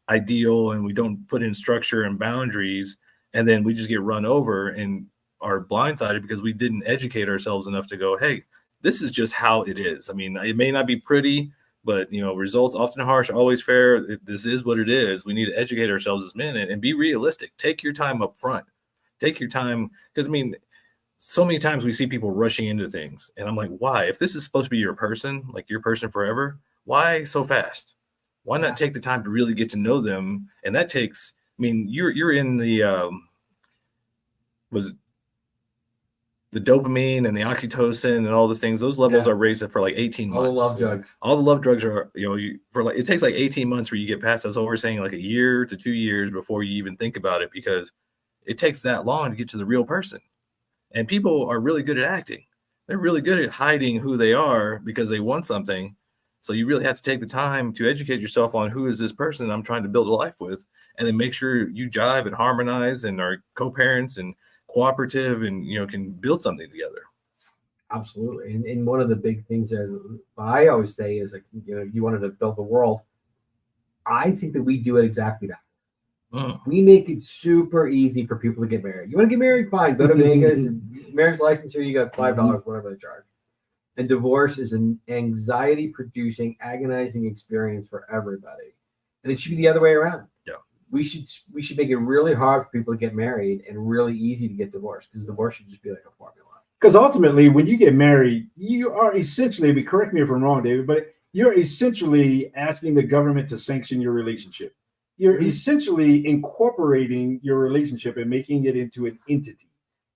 ideal and we don't put in structure and boundaries. And then we just get run over and are blindsided because we didn't educate ourselves enough to go, hey, this is just how it is. I mean, it may not be pretty, but, results often harsh, always fair. This is what it is. We need to educate ourselves as men and be realistic. Take your time up front. Take your time. Because, so many times we see people rushing into things. And I'm like, why? If this is supposed to be your person, like your person forever, why so fast? Why not take the time to really get to know them? And that takes... you're in the was the dopamine and the oxytocin and all those things. Those levels are raised for like 18 months. All the love drugs. All the love drugs are, it takes like 18 months for you to get past. That's what we're saying, like a year to 2 years before you even think about it, because it takes that long to get to the real person. And people are really good at acting. They're really good at hiding who they are because they want something. So you really have to take the time to educate yourself on who is this person I'm trying to build a life with, and then make sure you jive and harmonize and are co-parents and cooperative and, can build something together. Absolutely. And one of the big things that I always say is like, you wanted to build the world. I think that we do it exactly that. We make it super easy for people to get married. You want to get married? Fine. Go to Vegas. Marriage license here, you got $5, whatever they charge. And divorce is an anxiety-producing, agonizing experience for everybody. And it should be the other way around. Yeah. We should make it really hard for people to get married and really easy to get divorced, because divorce should just be like a formula. Because ultimately, when you get married, you are essentially, correct me if I'm wrong, David, but you're essentially asking the government to sanction your relationship. You're essentially incorporating your relationship and making it into an entity.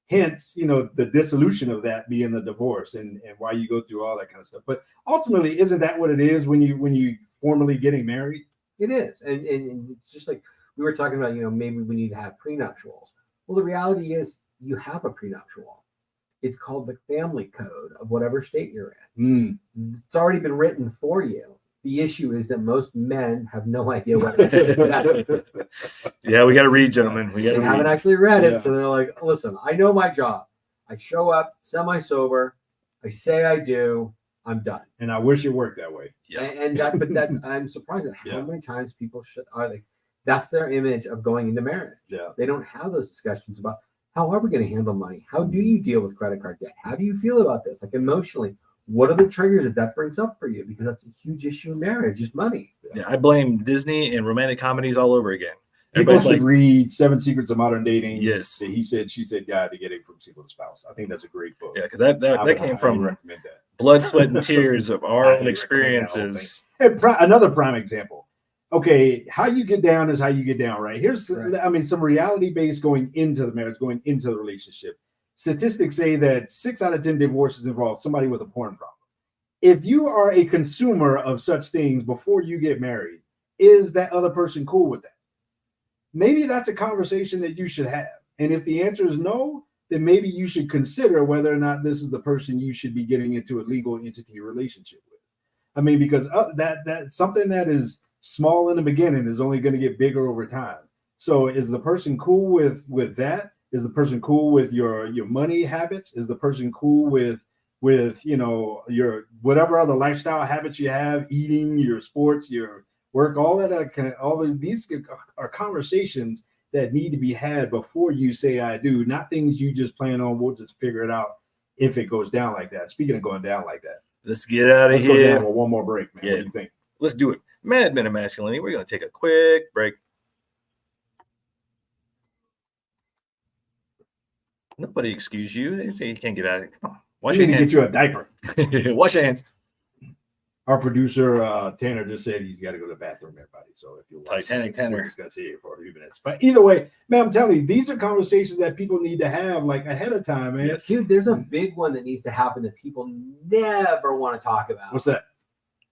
Hence, the dissolution of that being the divorce and why you go through all that kind of stuff. But ultimately, isn't that what it is when you formally getting married? It is. And it's just like we were talking about, maybe we need to have prenuptials. Well, the reality is you have a prenuptial. It's called the family code of whatever state you're in. It's already been written for you. The issue is that most men have no idea what it is. Yeah, we got to read, gentlemen. They haven't actually read it. So they're like, listen, I know my job. I show up semi-sober. I say I do. I'm done. And I wish it worked that way. Yeah. But that's I'm surprised at how many times people that's their image of going into marriage. Yeah. They don't have those discussions about how are we going to handle money? How do you deal with credit card debt? How do you feel about this? Like emotionally, what are the triggers that brings up for you? Because that's a huge issue in marriage, is money. Yeah, I blame Disney and romantic comedies all over again. People should read 7 Secrets of Modern Dating. Yes. He said, she said, guide to getting from single to spouse. I think that's a great book. Yeah, because that came from blood, sweat, and tears of our own experiences. And another prime example. Okay, how you get down is how you get down, right? Here's, some reality-based going into the marriage, going into the relationship. Statistics say that 6 out of 10 divorces involve somebody with a porn problem. If you are a consumer of such things before you get married, is that other person cool with that? Maybe that's a conversation that you should have. And if the answer is no, then maybe you should consider whether or not this is the person you should be getting into a legal entity relationship with. I mean, because that's something that is small in the beginning is only going to get bigger over time. So is the person cool with that? Is the person cool with your money habits? Is the person cool with your whatever other lifestyle habits you have, eating, your sports, your work, all that? These are conversations that need to be had before you say I do, not things you just plan on. We'll just figure it out if it goes down like that. Speaking of going down like that, let's get out of here. Go down for one more break, man. Yeah. What do you think? Let's do it. Mad Men of Masculinity. We're going to take a quick break. Nobody excuse you. They say you can't get out of it. Come on. Wash your hands. Get you a diaper. Wash your hands. Our producer, Tanner, just said he's got to go to the bathroom, everybody. So if you're Titanic Tanner, we're just going to see you for a few minutes. But either way, man, I'm telling you, these are conversations that people need to have like ahead of time, man. Yes. Dude, there's a big one that needs to happen that people never want to talk about. What's that?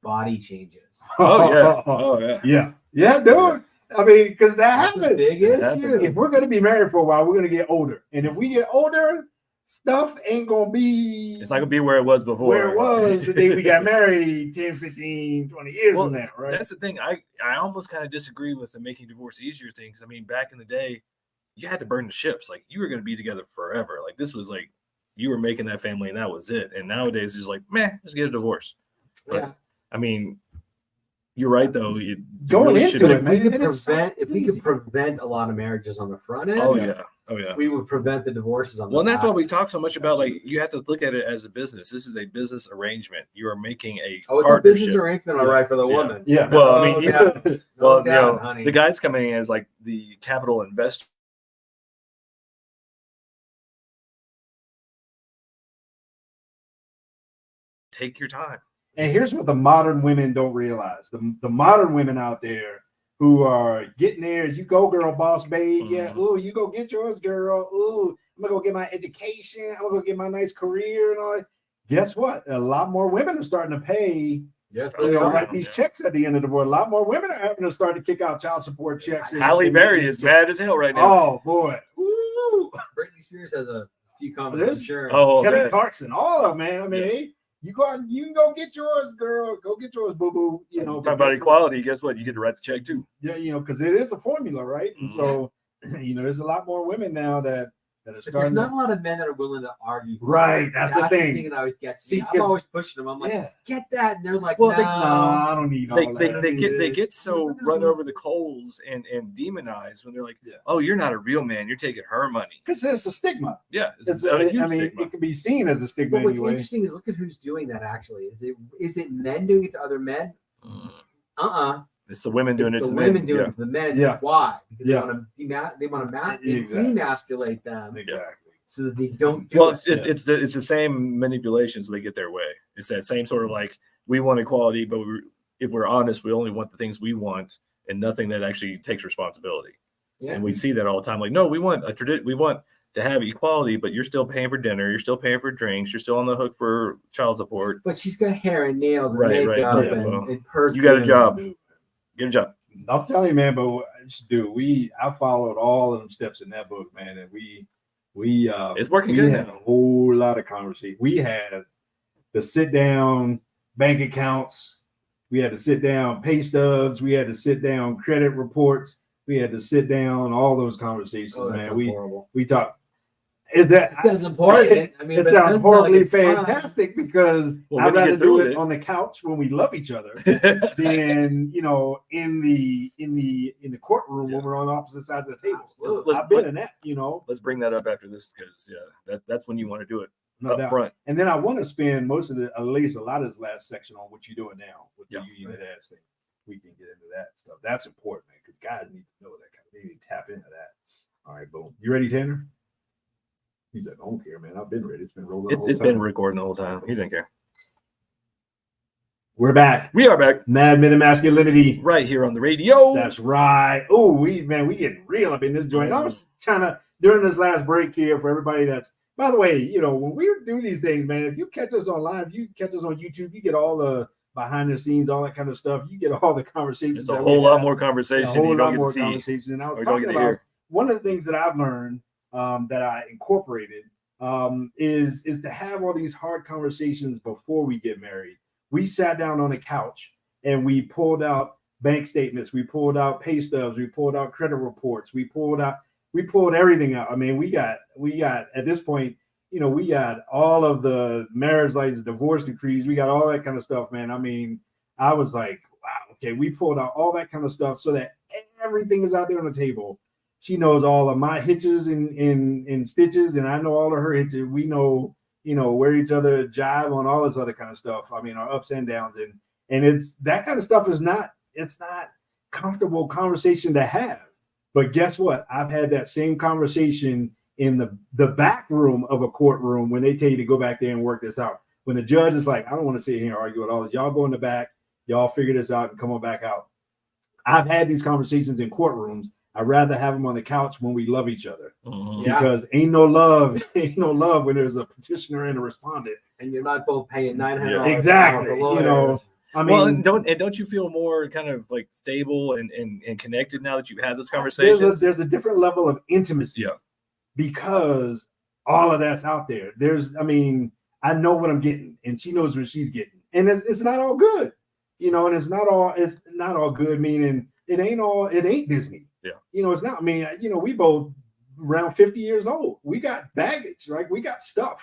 Body changes. Oh, yeah. Oh, yeah. Yeah. Yeah, dude. Yeah. I mean, because that's a big issue. If we're going to be married for a while, we're going to get older. And if we get older, stuff ain't going to be... It's not going to be where it was before. Where it was the day we got married 10, 15, 20 years from now, right? That's the thing. I almost kind of disagree with the making divorce easier thing. Because, I mean, back in the day, you had to burn the ships. Like, you were going to be together forever. Like, this was like, you were making that family and that was it. And nowadays, it's like, just get a divorce. But, yeah. I mean... You're right, though. Going into it, man. If we could prevent a lot of marriages on the front end, oh yeah, we would prevent the divorces on the back. And that's why we talk so much about. Like, you have to look at it as a business. This is a business arrangement. You are making a it's a business arrangement, all right, for the woman. Yeah. Well, I mean, the guy's coming in as like the capital investor. Take your time. And here's what the modern women don't realize. The modern women out there who are getting there, you go, girl, boss, babe. Mm-hmm. Yeah, ooh, you go get yours, girl. Ooh, I'm going to go get my education. I'm going to go get my nice career and all that. Guess what? A lot more women are starting to pay write these checks at the end of the divorce. A lot more women are having to start to kick out child support checks. Halle Berry is mad as hell right now. Oh, boy. Ooh. Britney Spears has a few comments. Sure. Oh, Kelly Clarkson. All of them, man. I mean, you can go get yours, girl. Go get yours, boo-boo. Talk about equality. Guess what? You get to write the check too. Yeah, because it is a formula, right? Mm-hmm. So, there's a lot more women now that are starting. There's not a lot of men that are willing to argue. Right, that's the thing. It always gets me. I'm always pushing them. I'm like, get that, and they're like, no, I don't need all that. They get so run over the coals and demonized when they're like, oh, you're not a real man. You're taking her money. Because it's a stigma. Yeah, stigma. It can be seen as a stigma. But what's interesting is look at who's doing that. Actually, is it men doing it to other men? It's the women doing it to the women doing it to the men. Yeah. Why? Because they want to demasculate them. Exactly. So that they don't do it's the same manipulation so they get their way. It's that same sort of like, we want equality, but if we're honest, we only want the things we want and nothing that actually takes responsibility. Yeah. And we see that all the time. Like, no, we want to have equality, but you're still paying for dinner, you're still paying for drinks, you're still on the hook for child support. But she's got hair and nails and Right, makeup right, and perfume. You got a job. Get a job. I'm telling you, man, but I followed all of them steps in that book, man, and we It's working we good had now. a whole lot of conversation. We had the sit down bank accounts, we had to sit down pay stubs, we had to sit down credit reports, we had to sit down all those conversations, Oh, that man. sounds horrible. We talked. Is that It sounds important. I mean, it but sounds that's horribly not like it's fun. fantastic because Well, I'd when you rather get through do with it it. on the couch when we love each other than in the courtroom when we're on opposite sides of the table. Absolutely. I've been in that, Let's bring that up after this because that's when you want to do it no up doubt. front. And then I want to spend most of at least a lot of this last section on what you're doing now with the union of dads thing. We can get into that stuff. That's important, man, because guys need to know that kind of thing. They need to tap into that. All right, boom. You ready, Tanner? He's like, I don't care, man. I've been ready. It's been rolling. It's been recording the whole time. He didn't care. We're back. We are back Mad Men and Masculinity. right here on the radio. That's right. Oh, we getting real up in this joint. I was trying to during this last break here for everybody that's. By the way, when we do these things, man, if you catch us online, if you catch us on YouTube, you get all the behind the scenes, all that kind of stuff. You get all the conversations. It's a whole lot more conversation. A whole you lot don't more get to see. conversation. And I was Or don't talking get to about hear. one of the things that I've learned that I incorporated is to have all these hard conversations before we get married. We sat down on a couch and we pulled out bank statements, we pulled out pay stubs, we pulled out credit reports, we pulled everything out. I mean, we got at this point, we got all of the marriage license, divorce decrees, we got all that kind of stuff, man. I mean, I was like, wow, okay, we pulled out all that kind of stuff so that everything is out there on the table. She knows all of my hitches and stitches, and I know all of her hitches. We know, where each other jive on all this other kind of stuff. I mean, our ups and downs, and it's that kind of stuff it's not comfortable conversation to have. But guess what? I've had that same conversation in the back room of a courtroom when they tell you to go back there and work this out. When the judge is like, I don't want to sit here and argue with all this. Y'all go in the back, y'all figure this out and come on back out. I've had these conversations in courtrooms. I'd rather have them on the couch when we love each other because ain't no love when there's a petitioner and a respondent, and you're not both paying $900. Exactly. I mean, don't you feel more kind of like stable and connected now that you've had those conversations? There's a different level of intimacy because all of that's out there. I know what I'm getting, and she knows what she's getting, and it's not all good, and it's not all good. Meaning it ain't Disney. Yeah. It's not. I mean, we both around 50 years old. We got baggage, right? We got stuff.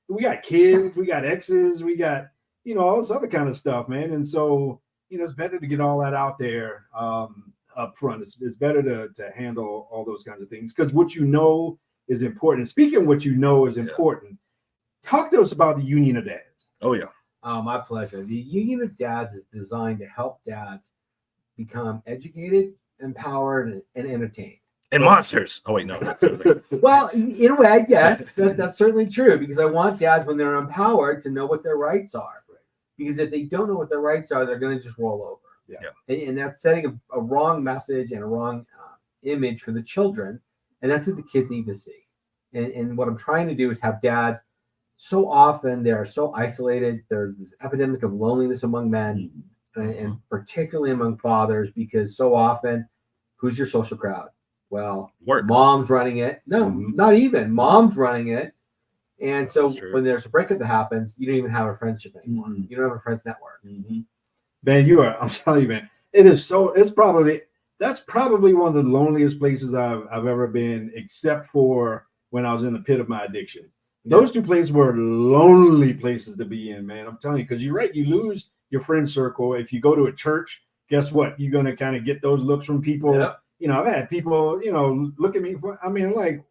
We got kids. We got exes. We got all this other kind of stuff, man. And so it's better to get all that out there up front. It's better to handle all those kinds of things because what is important. And speaking of what is important, talk to us about the Union of Dads. Oh yeah. My pleasure. The Union of Dads is designed to help dads become educated, empowered, and entertained. And monsters. Oh wait, no. Well, in a way, yes, that's certainly true because I want dads when they're empowered to know what their rights are. Right. Because if they don't know what their rights are, they're going to just roll over. Yeah. And that's setting a wrong message and a wrong image for the children, and that's what the kids need to see. And what I'm trying to do is have dads. So often they are so isolated. There's this epidemic of loneliness among men, and particularly among fathers, because so often, who's your social crowd? Well, work. Mom's running it. No, not even. Mom's running it. And so when there's a breakup that happens, you don't even have a friendship anymore. You don't have a friends network. Man, I'm telling you, man, that's probably one of the loneliest places I've ever been, except for when I was in the pit of my addiction. Those two places were lonely places to be in, man. I'm telling you, because you're right. You lose your friend circle. If you go to a church, guess what? You're going to kind of get those looks from people. Yep. I've had people, look at me. Like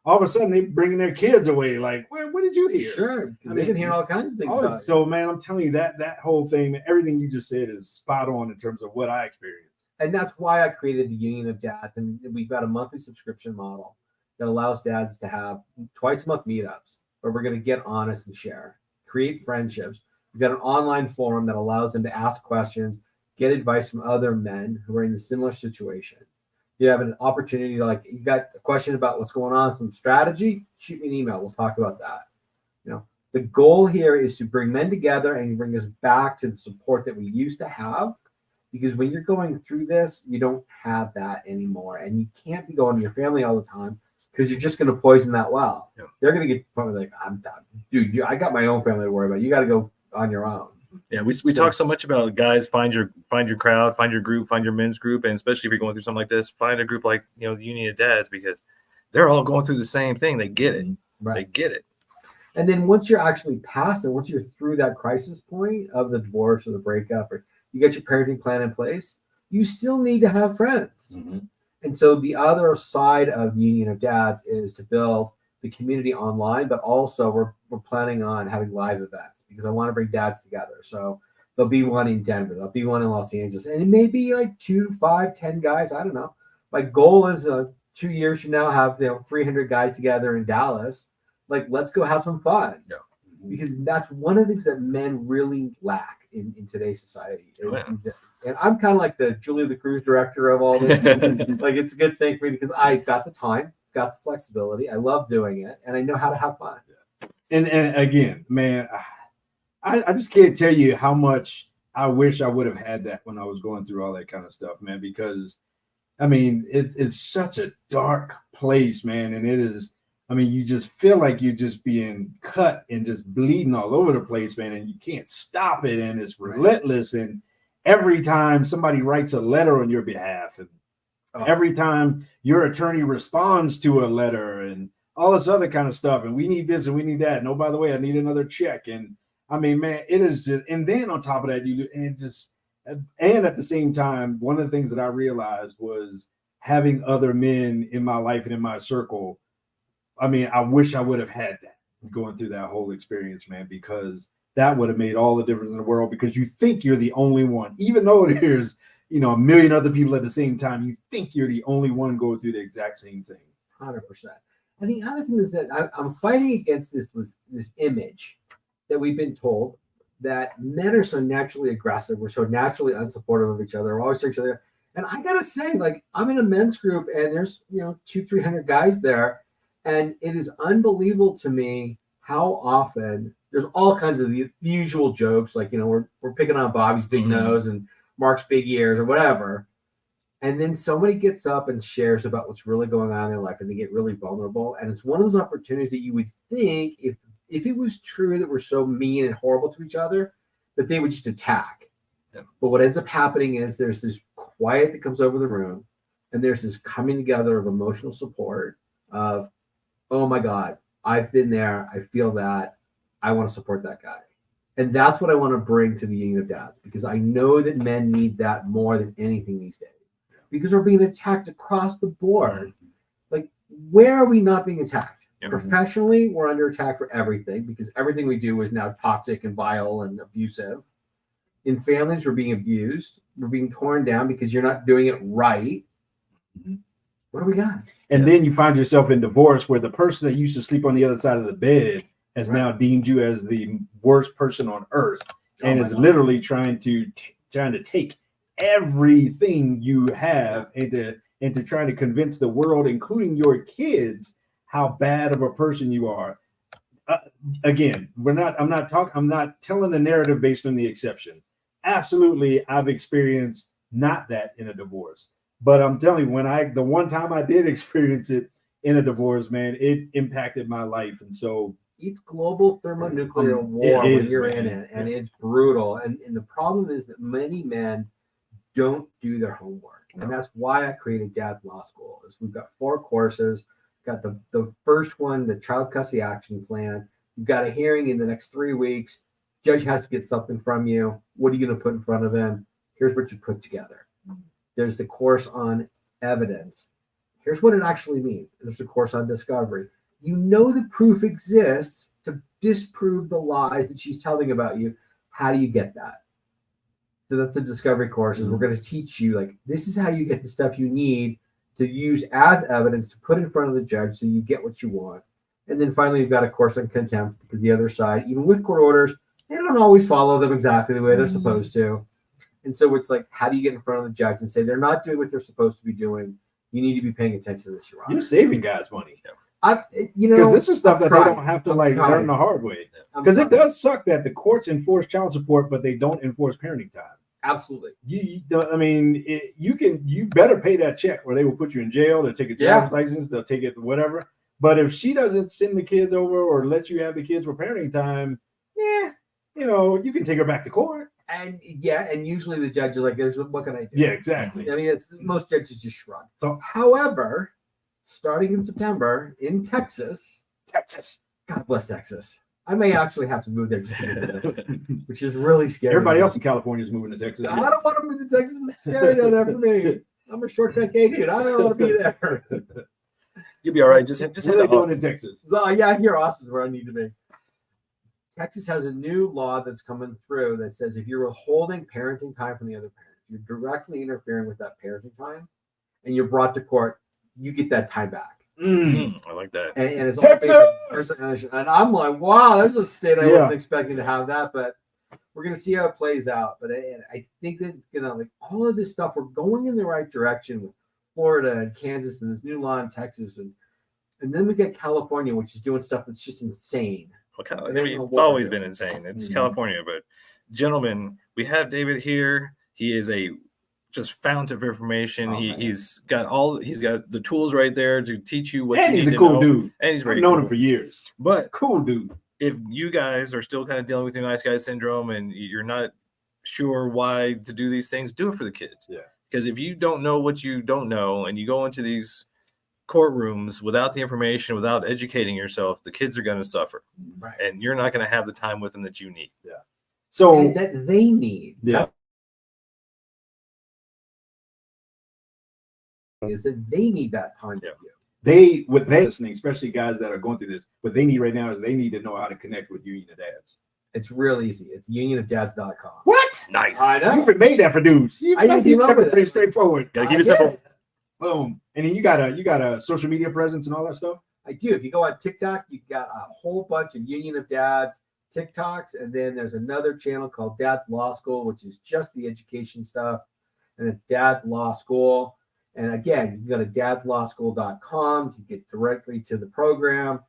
all of a sudden they bringing their kids away. Like, what did you hear? Sure. They can hear all kinds of things. So, man, I'm telling you that whole thing, everything you just said is spot on in terms of what I experienced. And that's why I created the Union of Dads. And we've got a monthly subscription model that allows dads to have twice a month meetups where we're going to get honest and share, create friendships. We've got an online forum that allows them to ask questions, get advice from other men who are in a similar situation. You have an opportunity to, like, you got a question about what's going on, some strategy, shoot me an email. We'll talk about that. The goal here is to bring men together and bring us back to the support that we used to have. Because when you're going through this, you don't have that anymore. And you can't be going to your family all the time because you're just going to poison that well. Yeah. They're going to get to the point where, like, I'm done. Dude, I got my own family to worry about. You got to go on your own. Yeah, we talk so much about, guys, find your crowd, find your group, find your men's group. And especially if you're going through something like this, find a group like, the Union of Dads, because they're all going through the same thing. They get it. Right. They get it. And then once you're actually past it, once you're through that crisis point of the divorce or the breakup, or you get your parenting plan in place, you still need to have friends. Mm-hmm. And so the other side of Union of Dads is to build the community online, but also we're planning on having live events because I want to bring dads together. So there'll be one in Denver, there'll be one in Los Angeles, and it may be like 2, 5, 10 guys. I don't know. My goal is 2 years from now have 300 guys together in Dallas. Like, let's go have some fun. Yeah. Because that's one of the things that men really lack in today's society. And I'm kind of like the Julia the Cruise director of all this. Like, it's a good thing for me because I got the time, got the flexibility. I love doing it, and I know how to have fun. And again, man, I just can't tell you how much I wish I would have had that when I was going through all that kind of stuff, man, because, I mean, it's such a dark place, man, and it is. I mean, you just feel like you're just being cut and just bleeding all over the place, man, and you can't stop it, and it's relentless. And every time somebody writes a letter on your behalf, and every time your attorney responds to a letter, and all this other kind of stuff, and we need this and we need that. And oh, by the way, I need another check. And I mean, man, it is just. And then on top of that, and at the same time, one of the things that I realized was having other men in my life and in my circle. I mean, I wish I would have had that going through that whole experience, man, because that would have made all the difference in the world, because you think you're the only one, even though there's, a million other people at the same time, you think you're the only one going through the exact same thing. 100%. And the other thing is that I'm fighting against this image that we've been told that men are so naturally aggressive. We're so naturally unsupportive of each other. We're always to each other. And I got to say, like, I'm in a men's group and there's, 200-300 guys there. And it is unbelievable to me how often there's all kinds of the usual jokes, like, we're picking on Bobby's big nose and Mark's big ears or whatever. And then somebody gets up and shares about what's really going on in their life and they get really vulnerable. And it's one of those opportunities that you would think if it was true that we're so mean and horrible to each other, that they would just attack. Yeah. But what ends up happening is there's this quiet that comes over the room, and there's this coming together of emotional support of, oh my God, I've been there. I feel that. I want to support that guy. And that's what I want to bring to the Union of Dads, because I know that men need that more than anything these days, because we're being attacked across the board. Like, where are we not being attacked? Yeah. Professionally, we're under attack for everything, because everything we do is now toxic and vile and abusive. In families, we're being abused. We're being torn down because you're not doing it right. Mm-hmm. What do we got? And then you find yourself in divorce where the person that used to sleep on the other side of the bed has now deemed you as the worst person on earth, and is literally trying to take everything you have and to trying to convince the world, including your kids, how bad of a person you are. Again, I'm not telling the narrative based on the exception. Absolutely, I've experienced not that in a divorce. But I'm telling you, the one time I did experience it in a divorce, man, it impacted my life. And so it's global thermonuclear war when you're in it, and it's brutal. And the problem is that many men don't do their homework. And that's why I created Dad's Law School. We've got 4 courses. Got the first one, the Child Custody Action Plan. You've got a hearing in the next 3 weeks. Judge has to get something from you. What are you going to put in front of him? Here's what you put together. There's the course on evidence. Here's what it actually means. There's the course on discovery. The proof exists to disprove the lies that she's telling about you. How do you get that? So that's the discovery course. We're going to teach you, like, this is how you get the stuff you need to use as evidence to put in front of the judge so you get what you want. And then finally, you've got a course on contempt, because the other side, even with court orders, they don't always follow them exactly the way they're supposed to. And so it's like, how do you get in front of the judge and say they're not doing what they're supposed to be doing? You need to be paying attention to this, Your Honor. You're saving guys money. Because this is stuff that they don't have to learn the hard way. Because it does suck that the courts enforce child support, but they don't enforce parenting time. Absolutely. You better pay that check, or they will put you in jail. They'll take a driver's license. They'll take it whatever. But if she doesn't send the kids over or let you have the kids for parenting time, you can take her back to court. And usually the judge is like, what can I do? Yeah, exactly. I mean, most judges just shrug. So, however, starting in September in Texas, God bless Texas. I may actually have to move there just because of this, which is really scary. Everybody else in California is moving to Texas. I don't want to move to Texas. It's scary down there for me. I'm a shortcut gay dude. I don't want to be there. You'll be all right. Just head what are they to doing Austin. in Texas? So, I hear Austin's where I need to be. Texas has a new law that's coming through that says if you're withholding parenting time from the other parent, you're directly interfering with that parenting time, and you're brought to court, you get that time back. I like that. And it's Texas! all based on person. And I'm like, wow, there's a state I wasn't expecting to have that, but we're going to see how it plays out. But I think that it's going to, like, all of this stuff, we're going in the right direction with Florida and Kansas and this new law in Texas. And then we get California, which is doing stuff that's just insane. Well, it's always been insane. It's California, but gentlemen, we have David here. He is a just fountain of information. He's got the tools right there to teach you what you need to know. And he's a cool dude. And he's very I've known cool. him for years. But cool dude. If you guys are still kind of dealing with your nice guy syndrome and you're not sure why to do these things, do it for the kids. Yeah. Because if you don't know what you don't know and you go into these courtrooms without the information, without educating yourself, the kids are going to suffer. Right. And you're not going to have the time with them that you need. Yeah. So and that they need. Yeah. Is that they need that time with you. They listening, especially guys that are going through this, what they need right now is they need to know how to connect with Union of Dads. It's real easy. It's unionofdads.com. What? Nice. I know. You even made that for dudes. I didn't keep up with it. Pretty straightforward. Gotta keep it simple. Boom. And then you got a social media presence and all that stuff. I do. If you go on TikTok, you've got a whole bunch of Union of Dads TikToks, and then there's another channel called Dad's Law School, which is just the education stuff, and it's Dad's Law School. And again, you can go to dadslawschool.com to get directly to the program.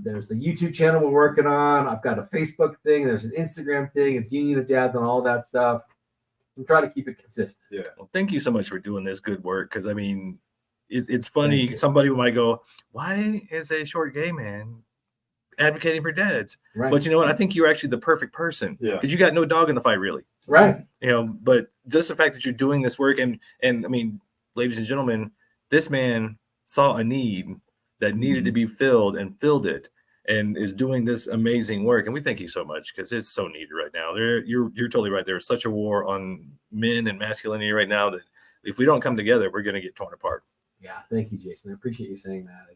There's the YouTube channel we're working on. I've got a Facebook thing. There's an Instagram thing. It's Union of Dads and all that stuff. I'm trying to keep it consistent. Yeah. Well, thank you so much for doing this good work. Because I mean, it's funny. Somebody might go, "Why is a short gay man advocating for dads?" Right. But you know what? I think you're actually the perfect person. Yeah. Because you got no dog in the fight, really. Right. But just the fact that you're doing this work, and I mean, ladies and gentlemen, this man saw a need that needed to be filled and filled it, and is doing this amazing work. And we thank you so much because it's so needed right now. You're totally right. There's such a war on men and masculinity right now that if we don't come together, we're going to get torn apart. Yeah. Thank you, Jason. I appreciate you saying that.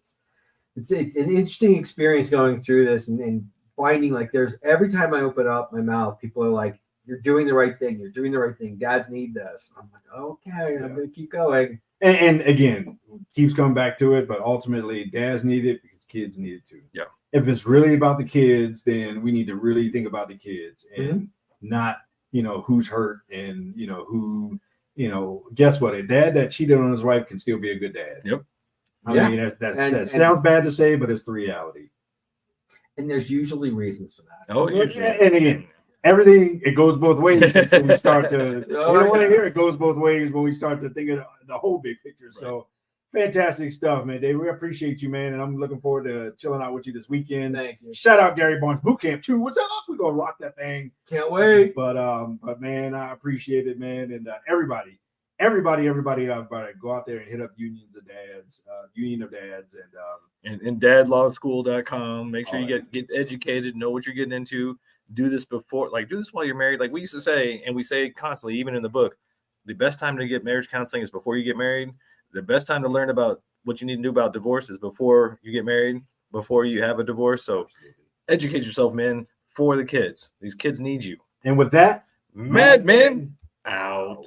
It's an interesting experience going through this and finding, like, there's every time I open up my mouth, people are like, "You're doing the right thing. You're doing the right thing. Dads need this." I'm like, okay, I'm going to keep going. And again, keeps coming back to it, but ultimately dads need it because kids need it too. Yeah. If it's really about the kids, then we need to really think about the kids and not, who's hurt and, who, guess what? A dad that cheated on his wife can still be a good dad. Yep. I mean, that sounds bad to say, but it's the reality. And there's usually reasons for that. Oh, And again, everything, it goes both ways until we start to, we don't want to hear it goes both ways when we start to think of the whole big picture. Right. So fantastic stuff, man, Dave. We appreciate you, man. And I'm looking forward to chilling out with you this weekend. Thank you. Shout out Gary Barnes Boot Camp too. What's up? We're going to rock that thing. Can't wait. But man, I appreciate it, man. And everybody, go out there and hit up Union of Dads, and dadlawschool.com. Make sure you get educated, know what you're getting into. Do this do this while you're married. Like we used to say, and we say it constantly, even in the book, the best time to get marriage counseling is before you get married. The best time to learn about what you need to do about divorce is before you get married, before you have a divorce. So educate yourself, men, for the kids. These kids need you. And with that, Mad Men out.